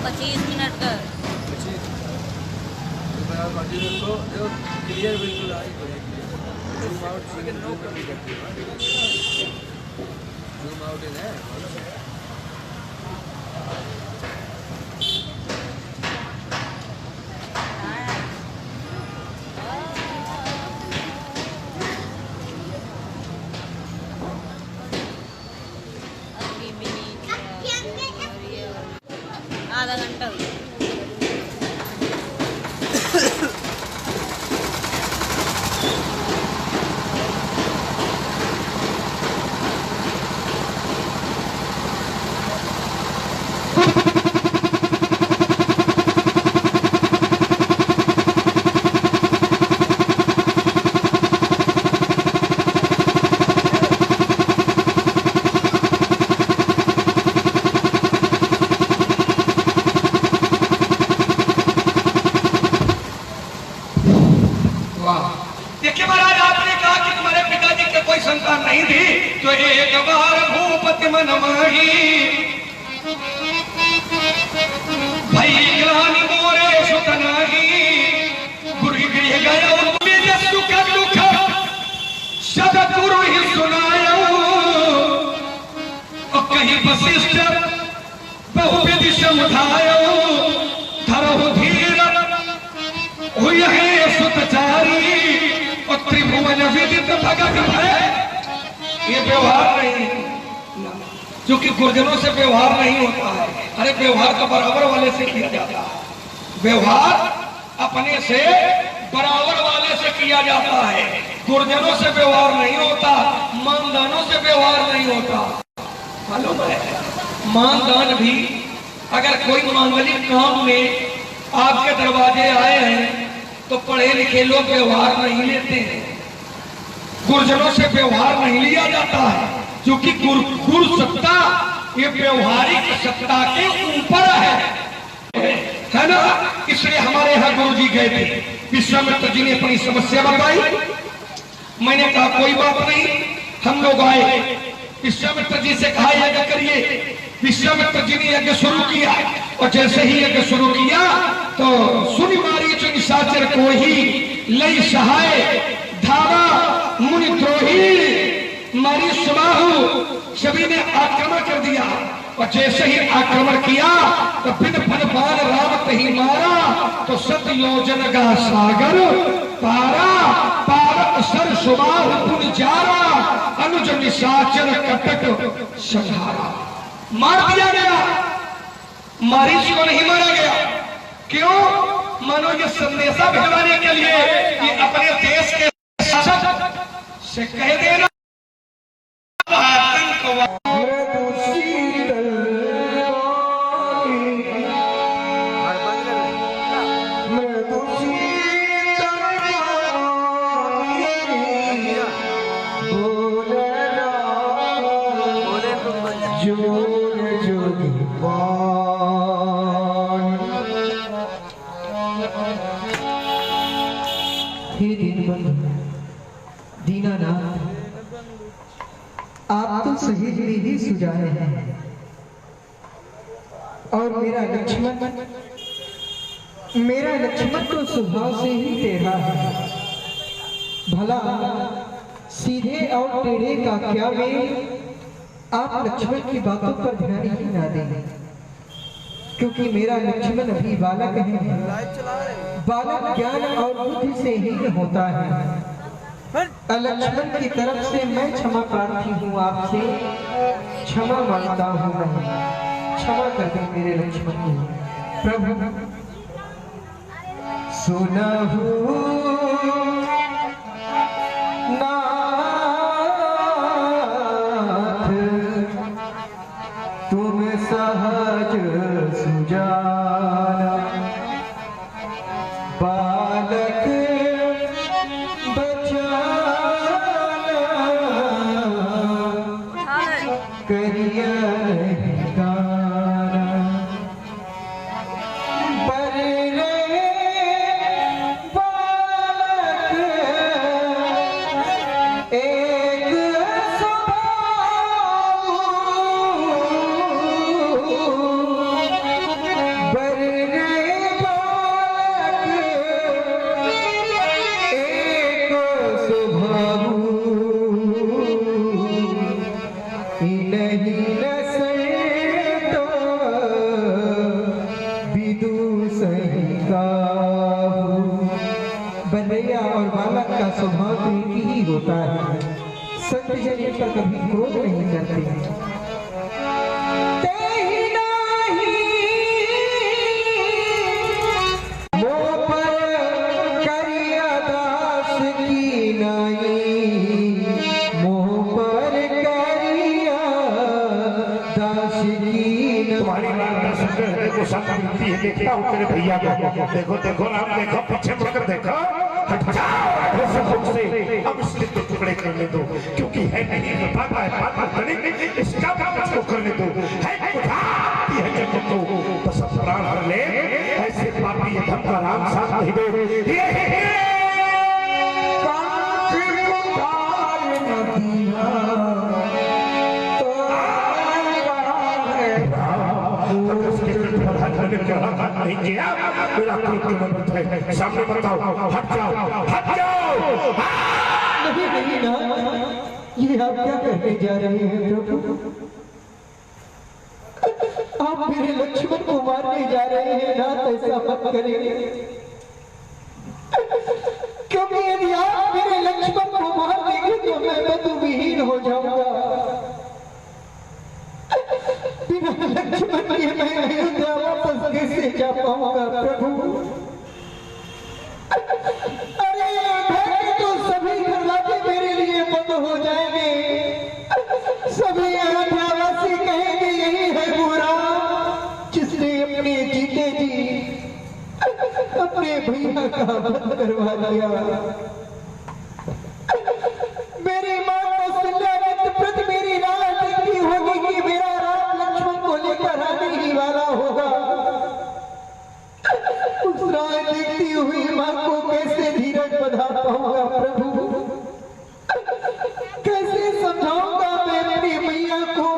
25 मिनट का क्लियर बिल्कुल आई जूम आउट इन है। आधा घंटा एक बार भूपति मन माही भई ग्लानि मोरे सुत नाही गुरु गृह गया सुख दुख सब गुरु ही सुनायो और कहीं वशिष्ठ बहुविधि समुदायो धरो धीर हुई है सुतचारी और त्रिभुवन विदित भगत है। ये व्यवहार नहीं, क्योंकि गुरुजनों से व्यवहार नहीं होता है। अरे व्यवहार तो बराबर वाले से किया जाता है, व्यवहार अपने से बराबर वाले से किया जाता है। गुरुजनों से व्यवहार नहीं होता, मानदानों से व्यवहार नहीं होता। मालूम है, मानदान भी अगर कोई मांगलिक काम में आपके दरवाजे आए हैं तो पढ़े लिखे लोग व्यवहार नहीं लेते हैं। गुरुजनों से व्यवहार नहीं लिया जाता है, क्योंकि गुरु सत्ता ये व्यवहारिक सत्ता के ऊपर है ना। इसलिए हमारे यहाँ गुरु जी गए थे, विश्वामित्र जी ने अपनी समस्या बताई। मैंने कहा कोई बात नहीं, हम लोग आए, विश्वामित्र जी से कहा यज्ञ करिए। विश्वामित्र जी ने यज्ञ शुरू किया और जैसे ही यज्ञ शुरू किया तो सुनि मारीच निशाचर को ही लई सहाय धावा मुनि द्रोही मारी सुबाहु सभी ने आक्रमण कर दिया। और जैसे ही आक्रमण किया तो बिन फन बाण राम कहीं मारा तो सत योजन का सागर पारा पार सर सुबाहु पुन जारा अनुज निशाचर कटक संहारा। मार दिया गया, मारीच को नहीं मारा गया। क्यों? मानो ये संदेशा भिजवाने के लिए कि अपने देश के शासक से कह देना दीनानाथ, आप तो सही ही सुझाए हैं और मेरा लक्ष्मण तो स्वभाव से ही टेढ़ा है। भला सीधे और टेढ़े का क्या मेल, आप लक्ष्मण की बातों पर ध्यान ही ना दें, क्योंकि मेरा लक्ष्मण अभी बालक है। बालक ज्ञान और बुद्धि से ही होता है। लक्ष्मण की तरफ से मैं क्षमा प्रार्थी हूँ, आपसे क्षमा मांगता हूँ। क्षमा कर दें मेरे लक्ष्मण को। प्रभु सुना नाथ तुम सहज सुजाना बालक करिया गाना पर रे बालक एक बर रे बालक एक स्वभाव नहीं तो विदु सही का। बंदैया और बालक का स्वभाव तो एक ही होता है, संत जन इन पर कभी क्रोध नहीं करते। देखता हूँ तेरे भैया को, देखो देखो राम, देखो पीछे मुड़कर देखो। अब इसके तो टुकड़े करने दो, क्योंकि है नहीं भागा है इसका मुझको करने दो। है जगत को बस प्राण हर ले, ऐसे पापी धम का राम साथ नहीं दो। मैंने कराघात नहीं किया, मेरा पुत्र है, सामने बताओ, हट जाओ। नहीं नहीं नाथ, ये आप क्या कहने जा रहे हैं प्रभु? आप मेरे लक्ष्मण को मारने जा रहे हैं नाथ, ऐसा मत करें, क्योंकि यदि आप मेरे लक्ष्मण को मार देंगे तो मैं बधुविहीन हो जाऊंगा। बिना लक्ष्मण के मैं अयोध्या वापस कैसे जा पाऊंगा प्रभु? अरे तो सभी दरवाजे मेरे लिए बंद हो जाएंगे, सभी अयोध्यावासी कहेंगे यही है बुरा जिसने अपने जीते जी अपने भैया का वध करवा दिया। मेरी मां कौशल्या प्रति मेरी राह देखती होगी कि मेरा राम लक्ष्मण को लेकर आने ही वाला होगा। उस राह देखती हुई मां को कैसे धीरज बधा पाऊंगा प्रभु? कैसे समझाऊंगा मैं अपनी मैया को?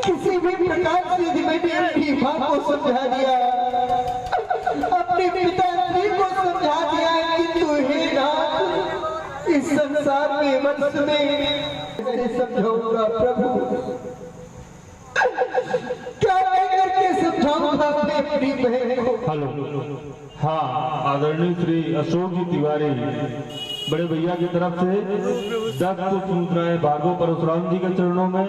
किसी भी प्रकार से मैंने अपनी मां को समझा दिया, अपने पिताश्री को समझा दिया, किंतु हे नाथ इस संसार में वंश में कैसे समझाऊंगा प्रभु? क्या कहकर के समझाऊंगा मैं अपनी बहन को? हेलो, हाँ, आदरणीय श्री अशोक जी तिवारी बड़े भैया की तरफ से 10 पुष्प मुद्राएं भार्गव परशुराम जी के चरणों में,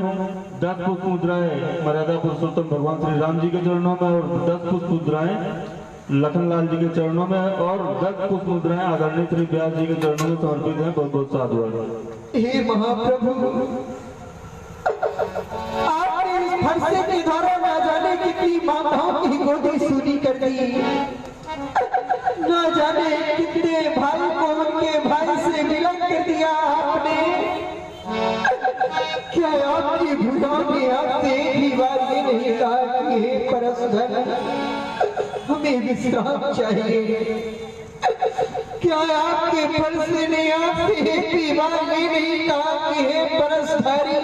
10 पुष्प मुद्राएं मर्यादा पुरुषोत्तम भगवान श्री राम जी के चरणों में और 10 पुष्प मुद्राएं लखनलाल जी के चरणों में और 10 पुष्प मुद्राएं आदरणीय श्री व्यास जी के चरणों में समर्पित हैं। बहुत बहुत साधुवाद। हे महाप्रभु, आपने इस फरसे के द्वारा ना जाने कितनी माताओं की गोदी सूनी कर दी, ना जाने कितने भाई को उनके भाई से मिलन कर दिया आपने। क्या आपकी भुजाओं ने आपसे एक ही बार ये नहीं कहा कि हे परसधन हमें विश्राम चाहिए? क्या आपके फरसे ने आपसे एक भी बार ये नहीं कहा कि हे परसधारी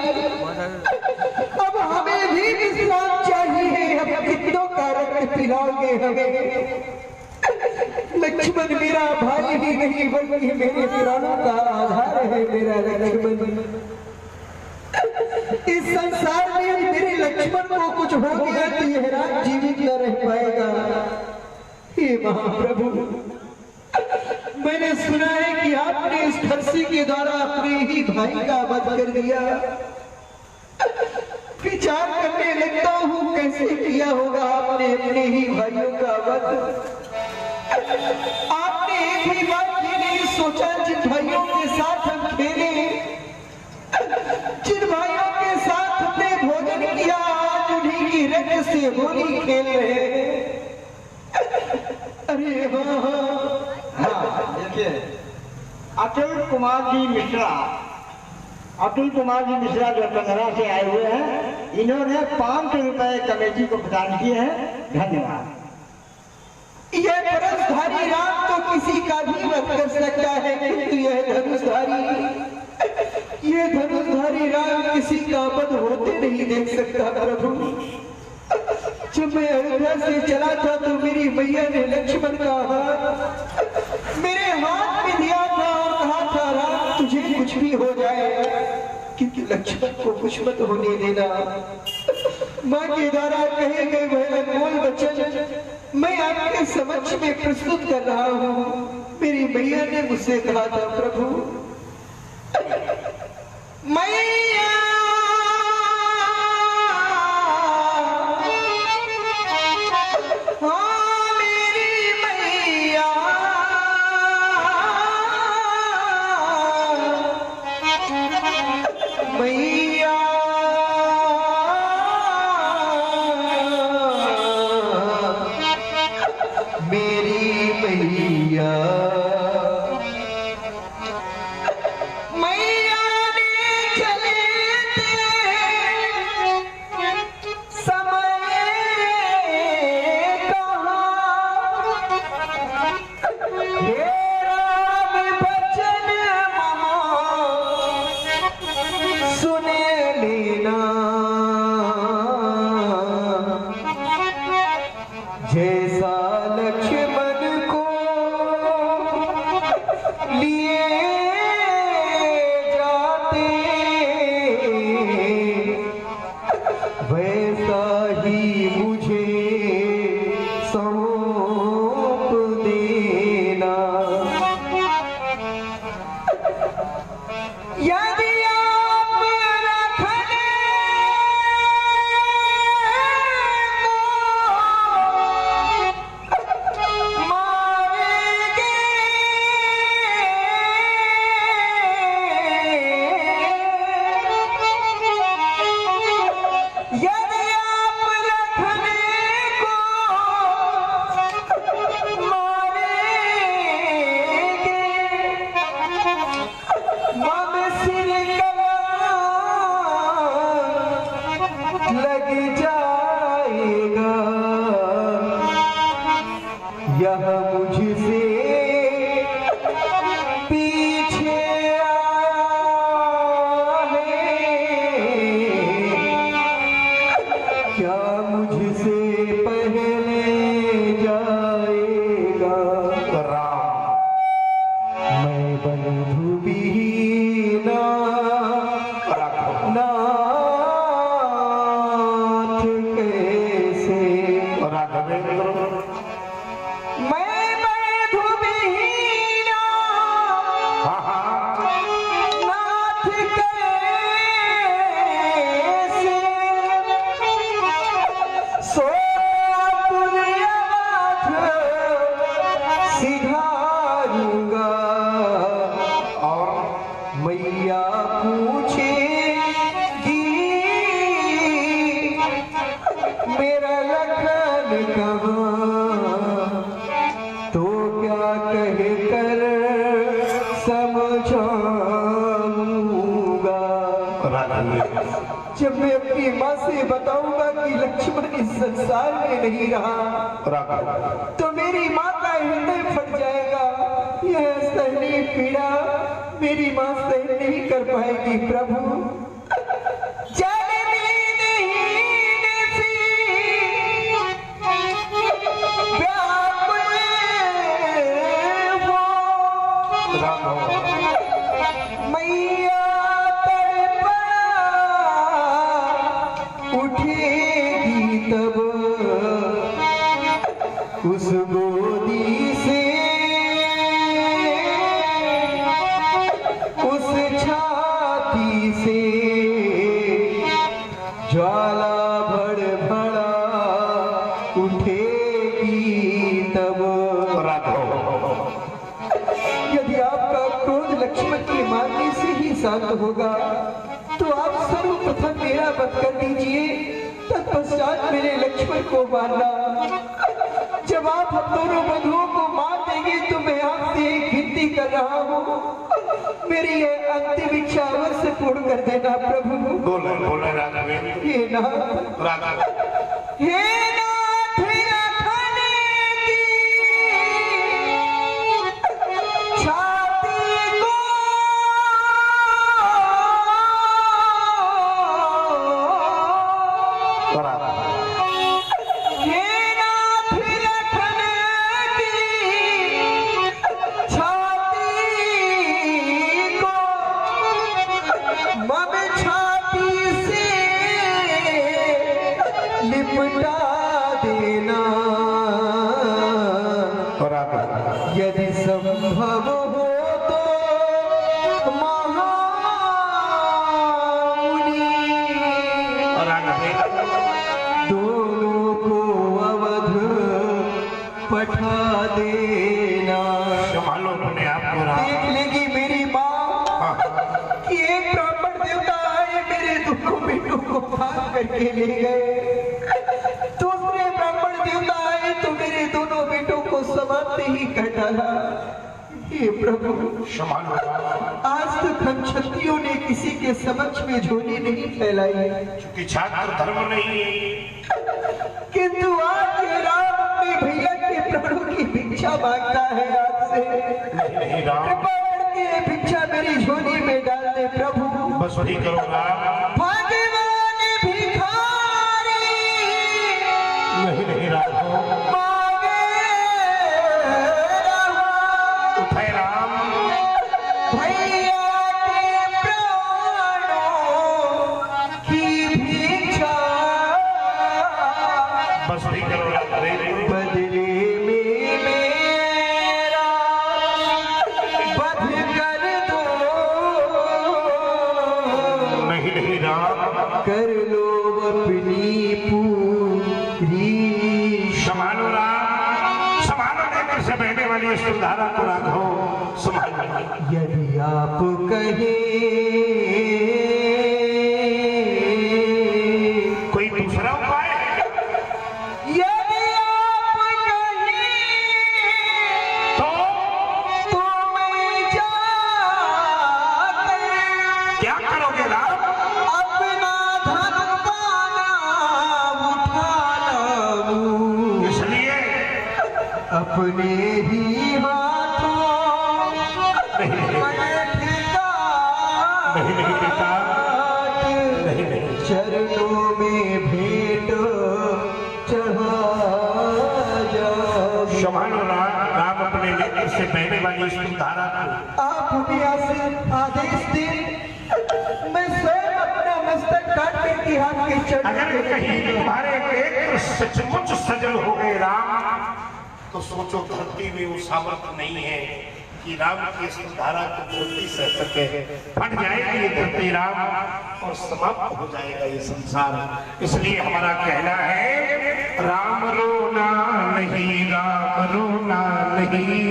अब हमें भी विश्राम चाहिए, अब कितनों का रक्त पिलाओगे हमें? लक्ष्मण मेरा भाई ही नहीं बल्कि मेरे प्राणों का आधार है मेरा लक्ष्मण। इस संसार में मेरे लक्ष्मण को कुछ हो गया तो यह राज जीवित न रह पाएगा। हे महाप्रभु, मैंने सुना है कि आपने इस फरसी के द्वारा अपने ही भाई का वध कर दिया। विचार करने लगता हूँ कैसे किया होगा आपने अपने ही भाइयों का वध। आपने एक ही बात ये नहीं सोचा जिन भाइयों के साथ हम खेले, जिन भाइयों के साथ हमने भोजन किया, आज उन्हीं की रंग से होली खेल रहे हैं। अरे हाँ, देखिए अतुल कुमार जी मिश्रा, अतुल कुमार जी मिश्रा जो कंगरा से आए हुए हैं, इन्होंने 500 रुपए कमेटी को प्रदान किए हैं। धन्यवाद। यह परसधारी राम तो किसी का भी वध कर सकता है, किंतु यह धनुषधारी राम किसी का वध होते नहीं देख सकता प्रभु। जब मैं अयोध्या से चला था तो मेरी मैया ने लक्ष्मण का हाथ मेरे हाथ में दिया था और कहा था राम तुझे कुछ भी हो जाए किंतु लक्ष्मण को कुछ मत होने देना। माँ के द्वारा कहे गए वह अनमोल वचन मैं आपके समक्ष में प्रस्तुत कर रहा हूँ। मेरी मैया ने मुझसे कहा था प्रभु, मैया हाँ मेरी मैया, मैया मेरी मैया, मैया ने चले जैसा लक्ष्मण को लिए जाते वैसा ही मुझे सौंप देना। यदि आप रखने लग जाएगा यह मुझसे पीछे आया है, क्या मुझसे पहले जाएगा। मैं बंधु बिना नाथ कैसे, मैं बंधु बिना नाथ कैसे, सो पुर्याथ सिधारूंगा। और मैया पूछेगी मेरा लखन कहाँ, तो क्या कह कर समझाऊंगा। जब मैं अपनी माँ से बताऊंगा कि लक्ष्मण इस संसार में नहीं रहा, तो मेरी माँ का हृदय फट जाएगा। यह सहनी पीड़ा मेरी माँ सहन नहीं कर पाएगी। प्रभु मैया तड़पा उठेगी तब उस गोदी से, उस छाती से ज्वाला भड़ा उठेगी तब। यदि आपका क्रोध लक्ष्मण के मारने से ही शांत होगा, तो आप सर्वप्रथम मेरा वध कर दीजिए, तत्पश्चात मेरे लक्ष्मण को मारना। जब आप हम दोनों बंधुओं को मार देंगे तो मैं आपसे एक विनती कर रहा हूँ, मेरी ये अंतिम इच्छा अवश्य पूर्ण कर देना प्रभु। बोले राघवेंद्र। हे नाथ रखने की छाती को लिपटा देना। यदि संभव हो तो महामुनि दोनों को अवध पठा देना। देख लेगी मेरी माँ कि एक ब्राह्मण देवता आए मेरे दोनों बेटों को फाड़ करके ले गए, दूसरे ब्राह्मण देवता आए तो मेरे दोनों बेटों को समाप्त ही कर डाला। हे प्रभु आज तक हम क्षत्रियों ने किसी के समक्ष में झोली नहीं फैलाई, क्योंकि छात्र धर्म नहीं है, किंतु आज ये राम अपने भैया के प्राणों की भिक्षा मांगता है आपसे। कृपा करके ये भिक्षा मेरी झोली में डाल दे प्रभु। बस वही करो राम। भगवान भिखारी नहीं नहीं राघव उठे राम भैया के प्राणों की भिक्षा बस भी करो राघव बदले में मेरा वध कर दो नहीं नहीं राम कर लो अपनी पूरी संभालो राम संभालो नेत्र से बहने वाली इस धारा को राघव संभालो यदि आप कहें कोई दूसरा उपाय है यदि आप कहें तो मैं जाकर क्या करोगे राम अपना धन पाना उठा लूं इसलिए अपने ही हाथों नहीं नहीं बेटा नहीं नहीं चरणों में भेंट चढ़ा जाओ संभालो राम अपने नेत्र से बहने वाली इस धारा को आप हमें ऐसे आदेश दें मैं स्वयं अपना मस्तक काट के इनके हाथ के चरण अगर कहीं तुम्हारे नेत्र सचमुच सजल हो गए राम तो सोचो धरती में वो सामर्थ्य नहीं है कि राम की इस धारा को धरती सह सके फट जाएगी ये धरती राम और समाप्त हो जाएगा ये संसार इसलिए हमारा कहना है राम रोना नहीं राम रोना नहीं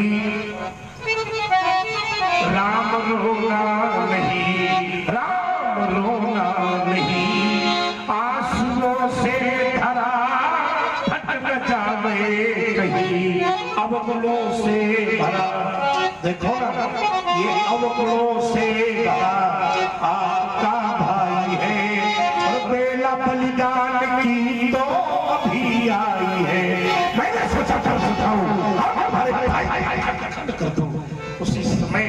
राम रोना नहीं राम रोना नहीं आंसुओं से धरा फट न जावे कहीं अवगुणों से भरा देखो ना ये अवगुणों से भरा आपका भाई है और बेला बलिदान की तो अभी आई है मैंने सोचा था कर दूं उसी समय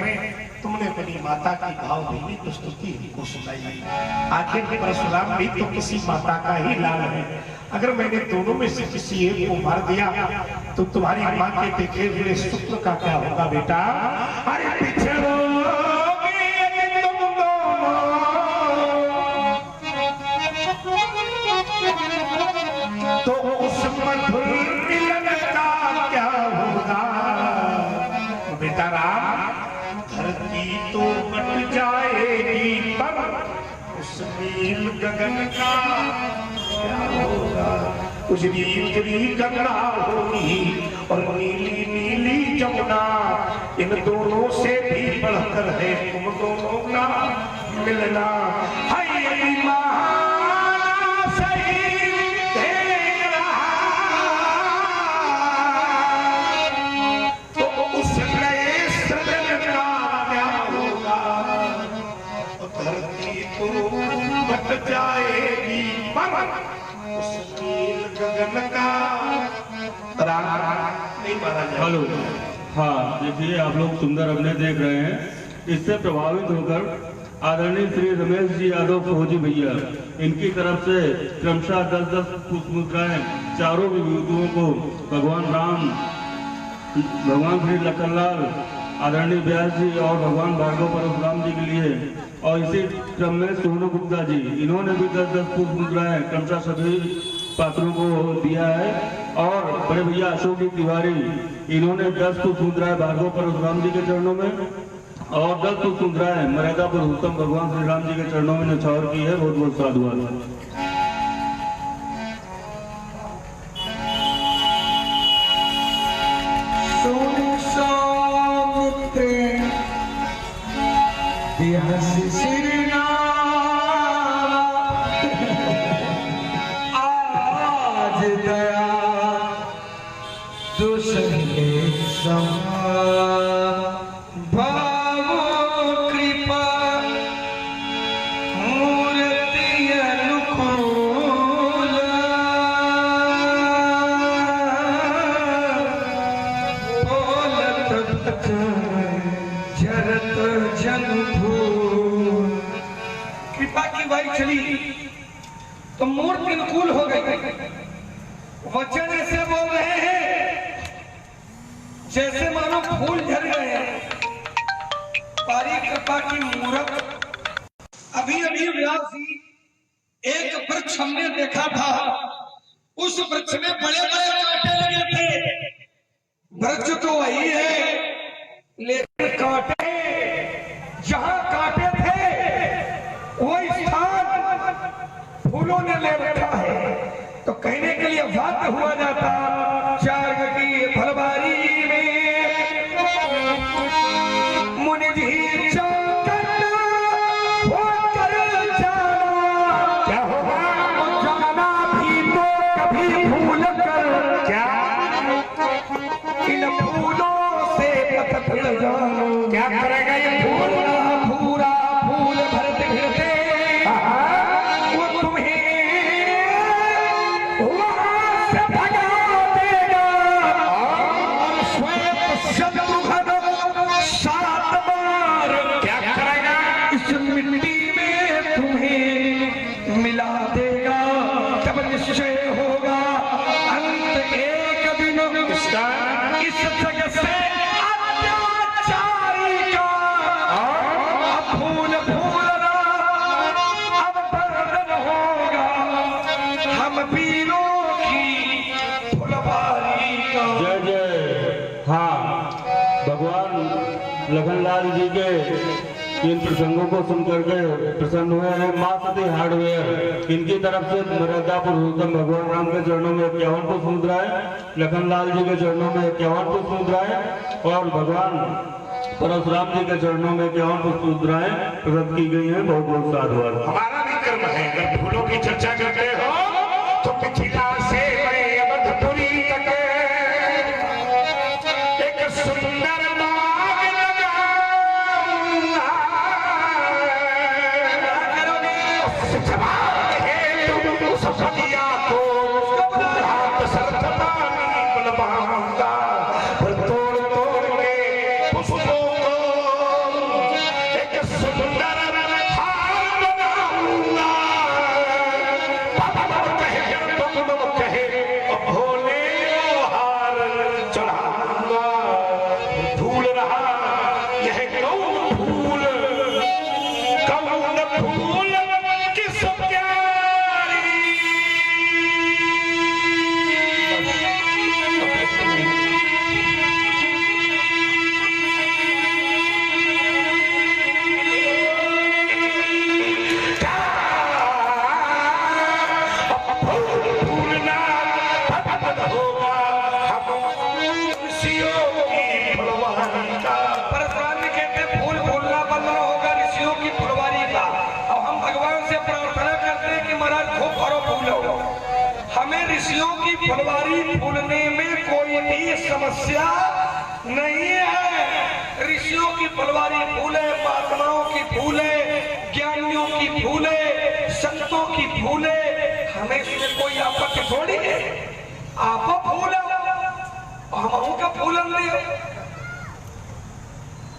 तुमने अपनी माता की भावभीनी प्रस्तुति हमको सुनाई आखिर परशुराम भी तो किसी माता का ही लाल है अगर मैंने दोनों में से किसी एक को मार दिया तो तुम्हारी माँ के देखे हुए शुक्र का क्या होगा बेटा अरे पिछड़ोगे तुम दोनों तो उस मधुर मिलन का क्या होगा बेटा राम धरती तो कट जाएगी पर उस नील गगन का क्या होगा उजली उजली गंगा होगी और नीली नीली जमुना इन दोनों से भी बढ़कर है तुम दोनों का मिलना हाय महान सही तेरा तो उस नए सजन का क्या होगा धरती तो बट जाएगी पर उस नील गगन का राम नहीं मारा जाए हेलो हाँ देखिए आप लोग सुंदर अभिनय देख रहे हैं इससे प्रभावित होकर आदरणीय श्री रमेश जी यादव फौजी भैया इनकी तरफ से क्रमशः 10-10 पुष्प मुद्राएं चारों विभूतियों को भगवान राम भगवान श्री लखनलाल आदरणीय व्यास जी और भगवान भार्गव परशुराम जी के लिए और इसी क्रम में सोनू गुप्ता जी इन्होंने भी 10-10 पुष्प मुद्राएं क्रमशः सभी पात्रों को दिया है और बड़े भैया अशोक जी तिवारी इन्होंने 10 पुष्प मुद्राएं भार्गव परशुराम जी के चरणों में और 10 पुष्प मुद्राएं मर्यादा पुरुषोत्तम भगवान श्री राम जी के चरणों में न्यौछावर की है। बहुत बहुत साधुवाद। आज दया दुसरे भाव कृपा मूर्ति अनुकूल बोलत भजन झरत जन भूल। कृपा की वाई चली तो मूर्ति अनुकूल हो गई वचन ऐसे बोल रहे हैं जैसे मानो फूल झड़ गए हैं। पारी कृपा की मूरत। अभी अभी व्यास जी एक वृक्ष हमने देखा था, उस वृक्ष में बड़े बड़े कांटे लगे थे। वृक्ष तो वही है, लेकिन कांटे, जहां कांटे थे वही स्थान फूलों ने ले रखा है। तो कहने के लिए बाध्य हुआ जाता, चार की फलबारी में मुनि जी जाना क्या होगा, जाना भी तो कभी भूल कर क्या इन फूलों से पथ फिर जानो। क्या करेगा ये फूल, पूरा फूल भरते फिरते वो तुम्हें वहां से भगा देगा और स्वयं शत्रुघ्न 7 बार क्या करेगा, इस मिट्टी में तुम्हें मिला देगा। तब निश्चय होगा अंत एक दिन इसका, इस जगह से अत्याचारी का। अब फूल फूलना, अब बर्दन होगा हम वीरों की फुलवारी का। जय जय। हाँ, भगवान लखनलाल जी के इन प्रसंगों को सुनकर के प्रसन्न हुए हैं। मां सती हार्डवेयर इनकी तरफ से मर्यादा पुरुषोत्तम भगवान राम के चरणों में 51 पुष्प मुद्राएं, लखनलाल जी के चरणों में 51 पुष्प मुद्राएं और भगवान परशुराम जी के चरणों में 51 पुष्प मुद्राएं प्रदत्त की गई हैं। बहुत बहुत साधुवाद। हमारा भी कर्म है, अगर फूलों की चर्चा करते हो तो मिथिला से बड़े अवधपुरी तक एक सुंदर बाग लगाऊंगा। उस जवान है तुम उस फलिया को रात सरद पानी बुलवाऊंगा। फिर तोड़ तोड़ के पुष्पों को एक सुंदर हार बनाऊंगा। बाबा कहे तुम कहे भोले को हार चढ़ाऊंगा। फूल रहा यह कौन फूल, कौन फूल किस प्यारी। फूलना होगा हम ऋषियों की फुलवारी का। परशुराम जी कहते हैं फूल फूलना बनना होगा ऋषियों की फुलवारी का। और हम भगवान से प्रार्थना करते हैं कि महाराज खूब भरो फूलो। हमें ऋषियों की फुलवारी फूलने में कोई भी समस्या नहीं है। ऋषियों की फुलवारी फूले, महात्माओं की फूले, ज्ञानियों की फूले, संतों की फूले, हमें इसमें कोई आपत्ति थोड़ी है। आप फूलो, हम का फूलन दिए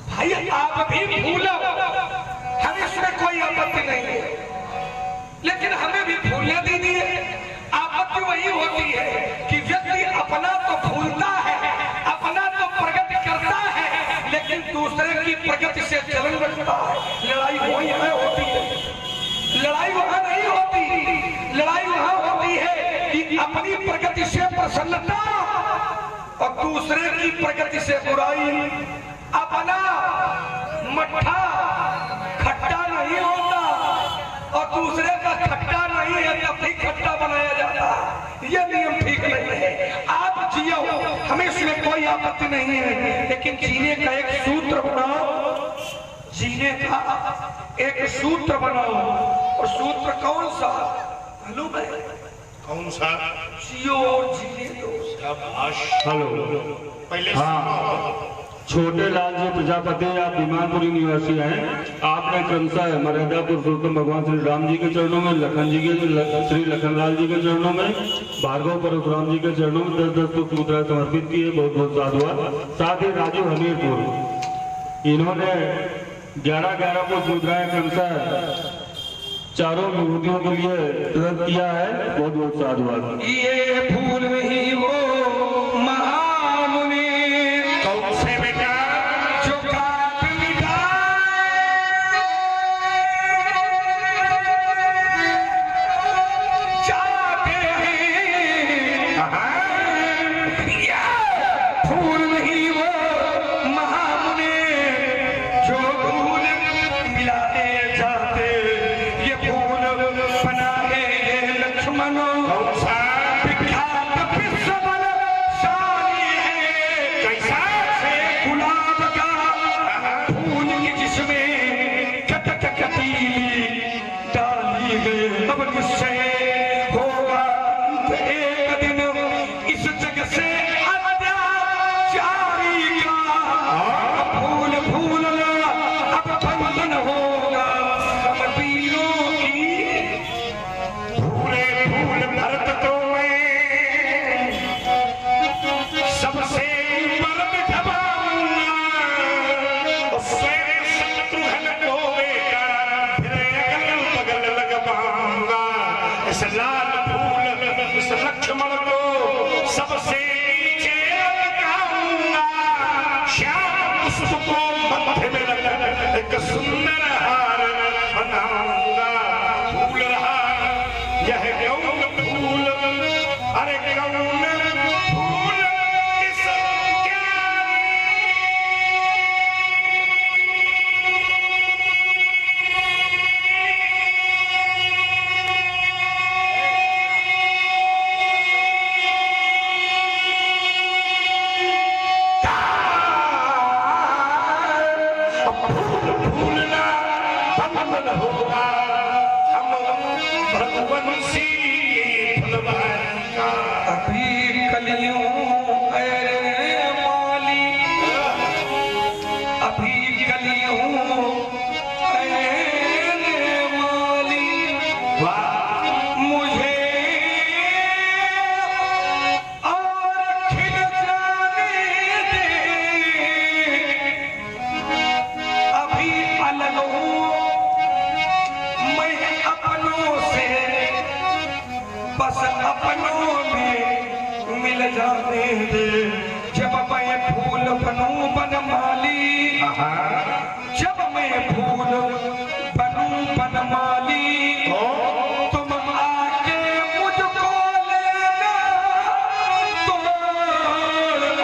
भाई, आप भी फूलो, हमें इसमें कोई आपत्ति नहीं है। लेकिन हमें भी फूलने दीजिए। आपत्ति वही होती है कि व्यक्ति अपना तो फूलता है, अपना तो प्रगति करता है, लेकिन दूसरे की प्रगति से जलन रखता है। लड़ाई वही है होती है, लड़ाई वहां नहीं होती। लड़ाई वहां होती है कि अपनी प्रगति से प्रसन्नता और दूसरे की प्रगति से बुराई। अपना मट्ठा खट्टा नहीं होता और दूसरे का खट्टा नहीं है तब भी खट्टा बनाया जाता। यह नियम ठीक नहीं है। आप जियो, हमें इसमें कोई आपत्ति नहीं है, लेकिन जीने का एक सूत्र बनाओ। जीने का एक सूत्र बनाओ। और सूत्र कौन सा मालूम है? कौन सा? जियो और जीने दो। हेलो। पहले हाँ, छोटे लाल जी प्रजापति, आप विमानपुरी निवासी हैं। आपने क्रमशः मर्यादा पुरुषोत्तम भगवान श्री राम जी के चरणों में, लखन जी के श्री लखनलाल जी के चरणों में, भार्गव परशुराम जी के चरणों में 10-10 पुष्प मुद्राएं समर्पित किए। बहुत बहुत साधुवाद। साथ ही राजू हमीरपुर, इन्होंने 11-11 पुष्प मुद्राएं क्रमशः चारों विभूतियों के लिए प्रदान किया है। बहुत बहुत साधुवाद। ये फूल ही वो महामुनि कौन से बेटा? जो काट मिटाए जाते हैं। ये फूल ही वो महामुनि जो फूल मिलाए जाते, ये फूल बनाए लक्ष्मण विख्यात विश्वबल शाली है। कैसा? से गुलाब का फूल की जिसमें कटक कटीली डाली गई। अब निश्चय होगा एक दिन इस जग से अत्याचारी का। फूल फूल अब बंधन होगा हम वीरों की। पूरे फूल भरत तो मैं सबसे ऊपर बिठवाऊंगा। स्वयं शत्रुघ्न को बेटा फिर अगल बगल लगवाऊंगा। इस लाल फूल इस लक्ष्मण को सबसे नीचे लगाऊंगा। श्याम उसको मध्य में लगा एक सुंदर हार बनाऊंगा। फूल रहा यह गौन फूल, अरे गौन फूल किस ज्ञानी। फूल फूलना बंधन होगा हम भगवंशी फलवान का। अभी कलियों अरे माली, अभी कलियों अरे माली, मुझे और खिल जाने दे। अभी अलग हूँ मैं अपनों से, बस अपनों में मिल जाने दे। जब मैं फूल बनूं बनमाली, जब मैं फूल बनूं बनमाली, तुम आके मुझको लेना तोड़।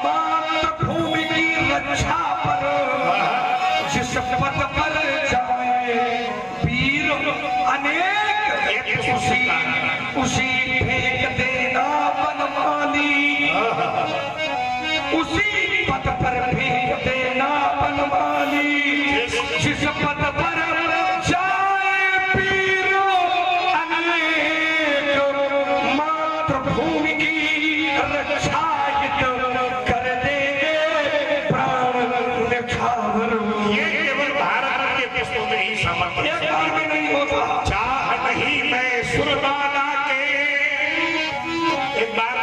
मातृभूमि की रक्षा पर जिस पद पर जाए वीर अनेक, उसी फेंक देना बनमाली। उसी पद पर फेंक देना बनमाली। जिस पद पर जाए वीर अनेक, मातृभूमि की रक्षा कर देंगे प्राण न्यौछावर। ये केवल भारत के पुष्पों में ही समर्पित ये है। बार में नहीं होता। चाह नहीं मैं सुरबाला के। एक बार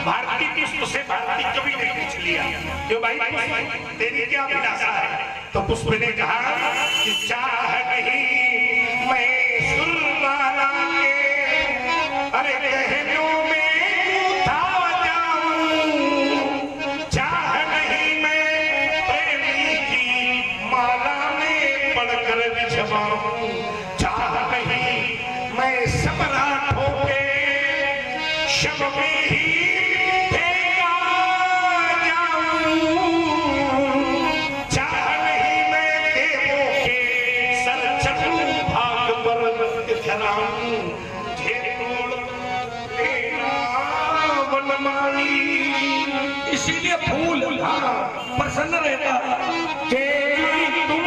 भारतीय पुष्प से भारतीय कवि ने पूछ लिया, क्यों भाई तेरी क्या अभिलाषा है? तो पुष्प ने कहा कि चाह नहीं मैं सुरबाला के, अरे कहनों में गूंथा जाऊं। चाह नहीं मैं प्रेमी की माला में पढ़कर बिछवाऊं। चाह नहीं मैं सम्राटों के शव में ही फेंका जाऊं। चाह नहीं मैं देवों के सर चढ़ूं, भाग पर धराऊं। मुझे तोड़ लेना वनमाली। इसीलिए फूल प्रसन्न रहता है। तेरी तुम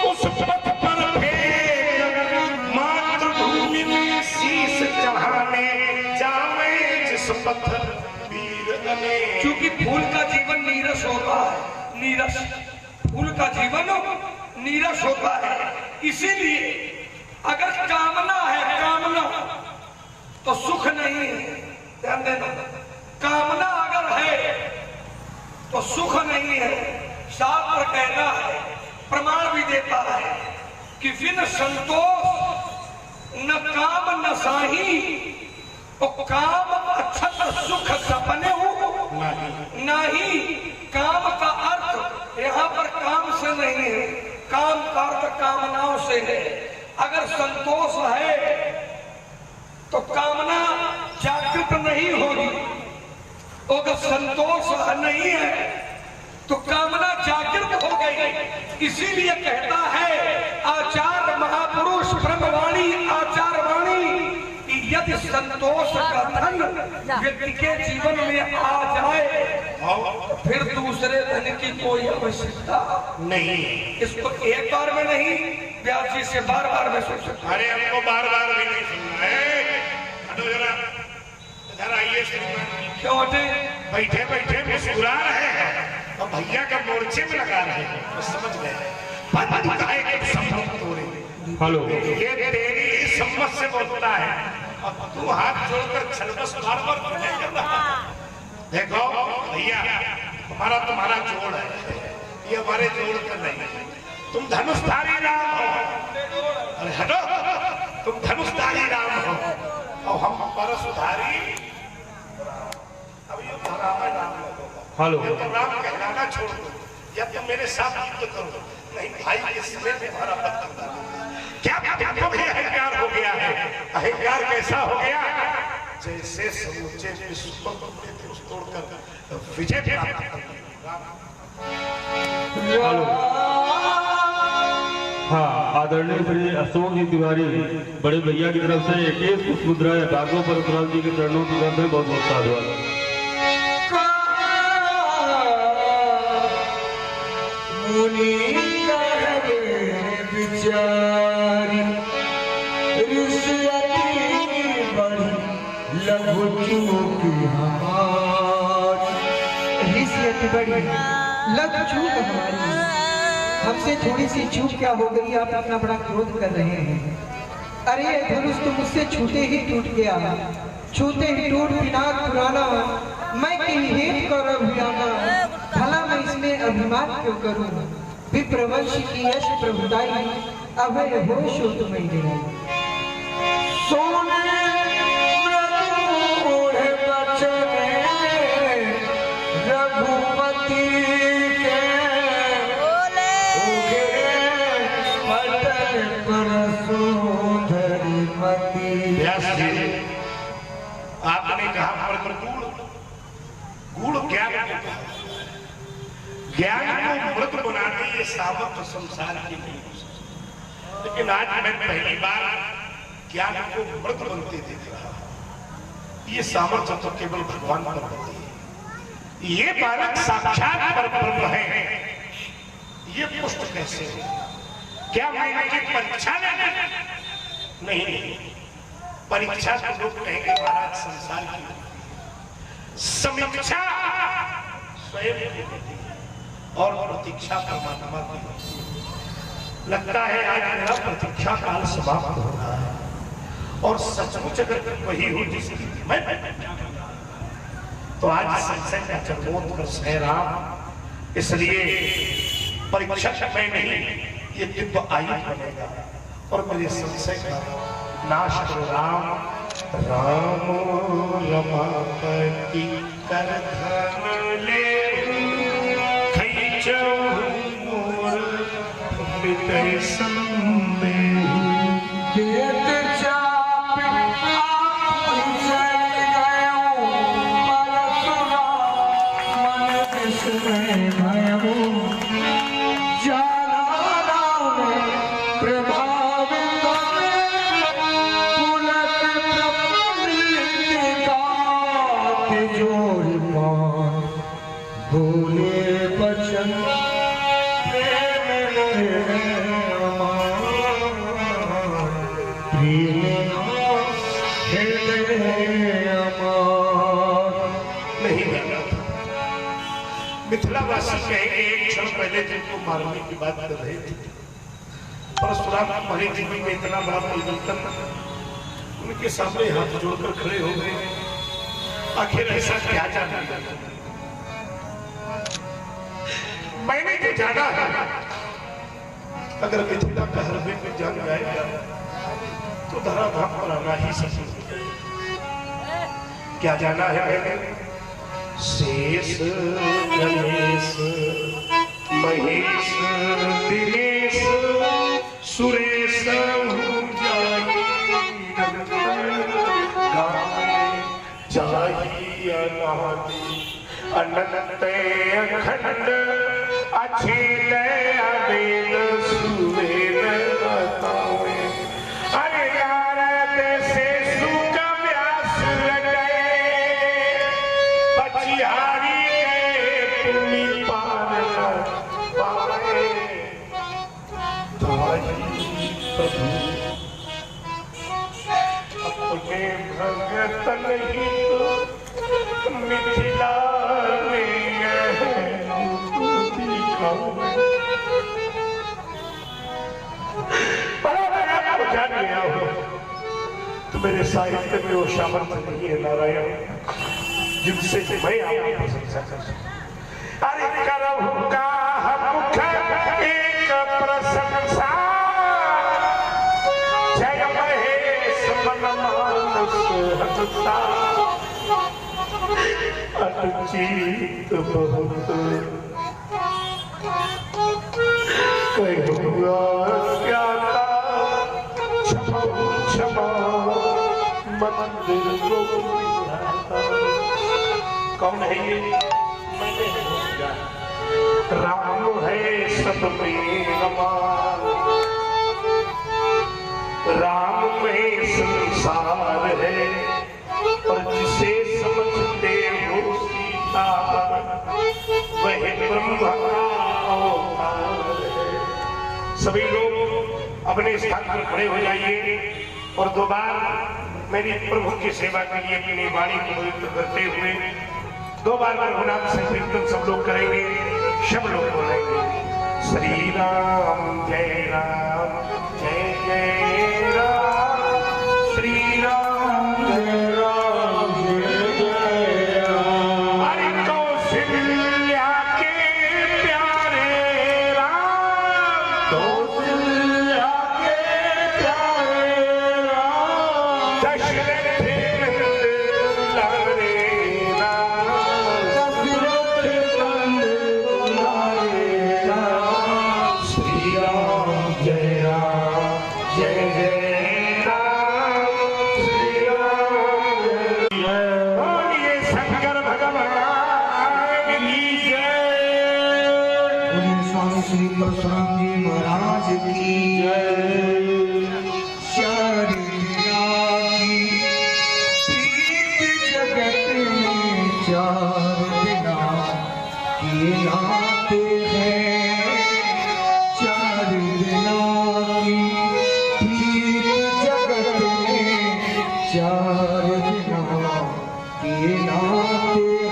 उस पथ पर फेंक, मातृभूमि में शीश चढ़ाने जावे जिस पथ वीर अनेक। क्योंकि फूल का जीवन नीरस होता है। नीरस फूल का जीवन नीरस होता है। इसीलिए अगर कामना है, कामना तो सुख नहीं है। ध्यान देना, कामना अगर है तो सुख नहीं है। शास्त्र कहना है, प्रमाण भी देता है कि बिन संतोष न काम न साही, तो काम अक्षत सुख सपने हो नहीं। काम का अर्थ यहाँ पर काम से नहीं है, काम का अर्थ कामनाओं से है। अगर संतोष है तो कामना जागृत नहीं होगी, अगर संतोष नहीं है तो कामना जागृत हो गई। इसीलिए कहता है आचार्य महापुरुष ब्रह्मवाणी आचार्य वाणी, यदि संतोष का धन व्यक्ति के जीवन में आ जाए फिर दूसरे धन की कोई आवश्यकता नहीं। इसको एक बार में नहीं, व्यास जी से बार बार में सोच सकते। अरे हमको बार बार भी नहीं सुनना है। हटो जरा, इधर आइए श्रीमान। क्यों हटे? बैठे बैठे मुस्कुरा रहे हैं और भैया का मोर्चे में लगा रहे हैं, तो समझ गए। हेलो, ये तेरी सम्मत से बोलता है और तू हाथ जोड़कर छलबस बार बार नहीं कर रहा। देखो भैया, तुम्हारा जोड़ है, ये हमारे जोड़ का नहीं है। तुम धनुषधारी राम हो, अरे हटो, तुम धनुषधारी राम हो और हम परशुधारी। अब ये राम हेलो, तो राम कहलाना छोड़ दो, या तुम मेरे साथ युद्ध करो, नहीं भाई के सिरे में तुम्हारा पत्थर। क्या तुमको भी अहंकार हो गया है? अहंकार कैसा हो गया? जैसे समूचे विश्व को तोड़कर विजय प्राप्त कर। हेलो, हाँ, आदरणीय श्री अशोक जी तिवारी बड़े भैया की तरफ से 21 पुष्पमुद्राएं भागवत परशुराम जी के चरणों की तरफ से बहुत बहुत साधुवाद। लग चूक हमारी, हमसे थोड़ी सी चूक क्या हो गई, आप अपना बड़ा क्रोध कर रहे हैं। अरे ये धनुष तो मुझसे छूटे ही टूट गया, छूते ही टूट पिनाक पुराना, मैं कहीं हेत कर अभियाना, भला मैं इसमें अभिमान क्यों करूं। विप्रवंश की यश प्रभुताई, अभय होश हो तुम्हें दे। सोने रघुपति के आपने कहा पर गुड़ ज्ञान को मृत बनाती ये सामर्थ्य संसार की नहीं हो सकती। लेकिन आज मैं पहली बार ज्ञान को मृत बनते देख रहा हूं। ये सामर्थ्य तो केवल भगवान पर होती है। ये बालक साक्षात परब्रह्म है, ये पुष्ट कैसे है? क्या मैं इनकी परीक्षा नहीं, परीक्षा तो लोग कहेंगे महाराज संसार की, समीक्षा स्वयं की होती है और प्रतीक्षा परमात्मा की होती है। लगता है आज मेरा प्रतीक्षा काल समाप्त हो रहा है और सचमुच अगर वही हो जिसकी मैं तो आज संशय का चरमोत्कर्ष है राम। इसलिए परीक्षा में नहीं, ये दिव्य आयु बनेगा और मेरे संशय का नाश करो राम। राम रमापति कर धन ले खैचौ मोर बितै संदेह। मिथिलावासी कहेंगे एक क्षण पहले जिनको मारने की बात कर रहे थे, परशुराम हमारे जीवन में इतना बड़ा परिवर्तन, उनके सामने हाथ जोड़कर खड़े हो गए। आखिर ऐसा क्या जाना? मैंने जो जाना है अगर मिथिला का हर व्यक्ति जान जाएगा तो धराधाम पर आना ही सफल है। क्या जाना है मैंने? शेष गणेश महेश दिनेश सुरेश अनंत अखंड अछेद अवेद सुवेद बतावे। अरे नारद से सुख व्यास गए पछिहारी गए पुनि पार पाए। प्रभु अपने भगतन हित मिथिला तो मेरे साहित्य में वो सामर्थ्य नहीं है नारायण जिनसे मैं आपकी प्रशंसा कर सकूं। अरे करहु का मुख एक प्रशंसा जय महेश मन मानस हंसा। अचित बहुत कहुआ क्या क्षमा मंदिर को कौन है ये? मैंने भूला। राम है सब में रमान, राम में संसार है और जिसे समझते हो सीता वह ब्रह्म का अवतार है। सभी लोग अपने स्थान पर खड़े हो जाइए और दो बार मेरी प्रभु की सेवा के लिए अपनी वाणी को पवित्र करते हुए दो बार प्रभुनाम संकीर्तन सब लोग करेंगे। सब लोग बोलेंगे श्री राम जय जय राम श्री राम जय राम जय जय राम। हरि कौशल्या के प्यारे राम कौशल्या के प्यारे राम दशरथ लारे राम दशरथ लारे राम श्री राम जय राम श्री राम बोलिए शंकर भगवान की जय। स्वामी श्री परशुराम जी महाराज की जय। जगत में चार बिना के नाते हैं, चार बिना की जगत में चार बिना के नाते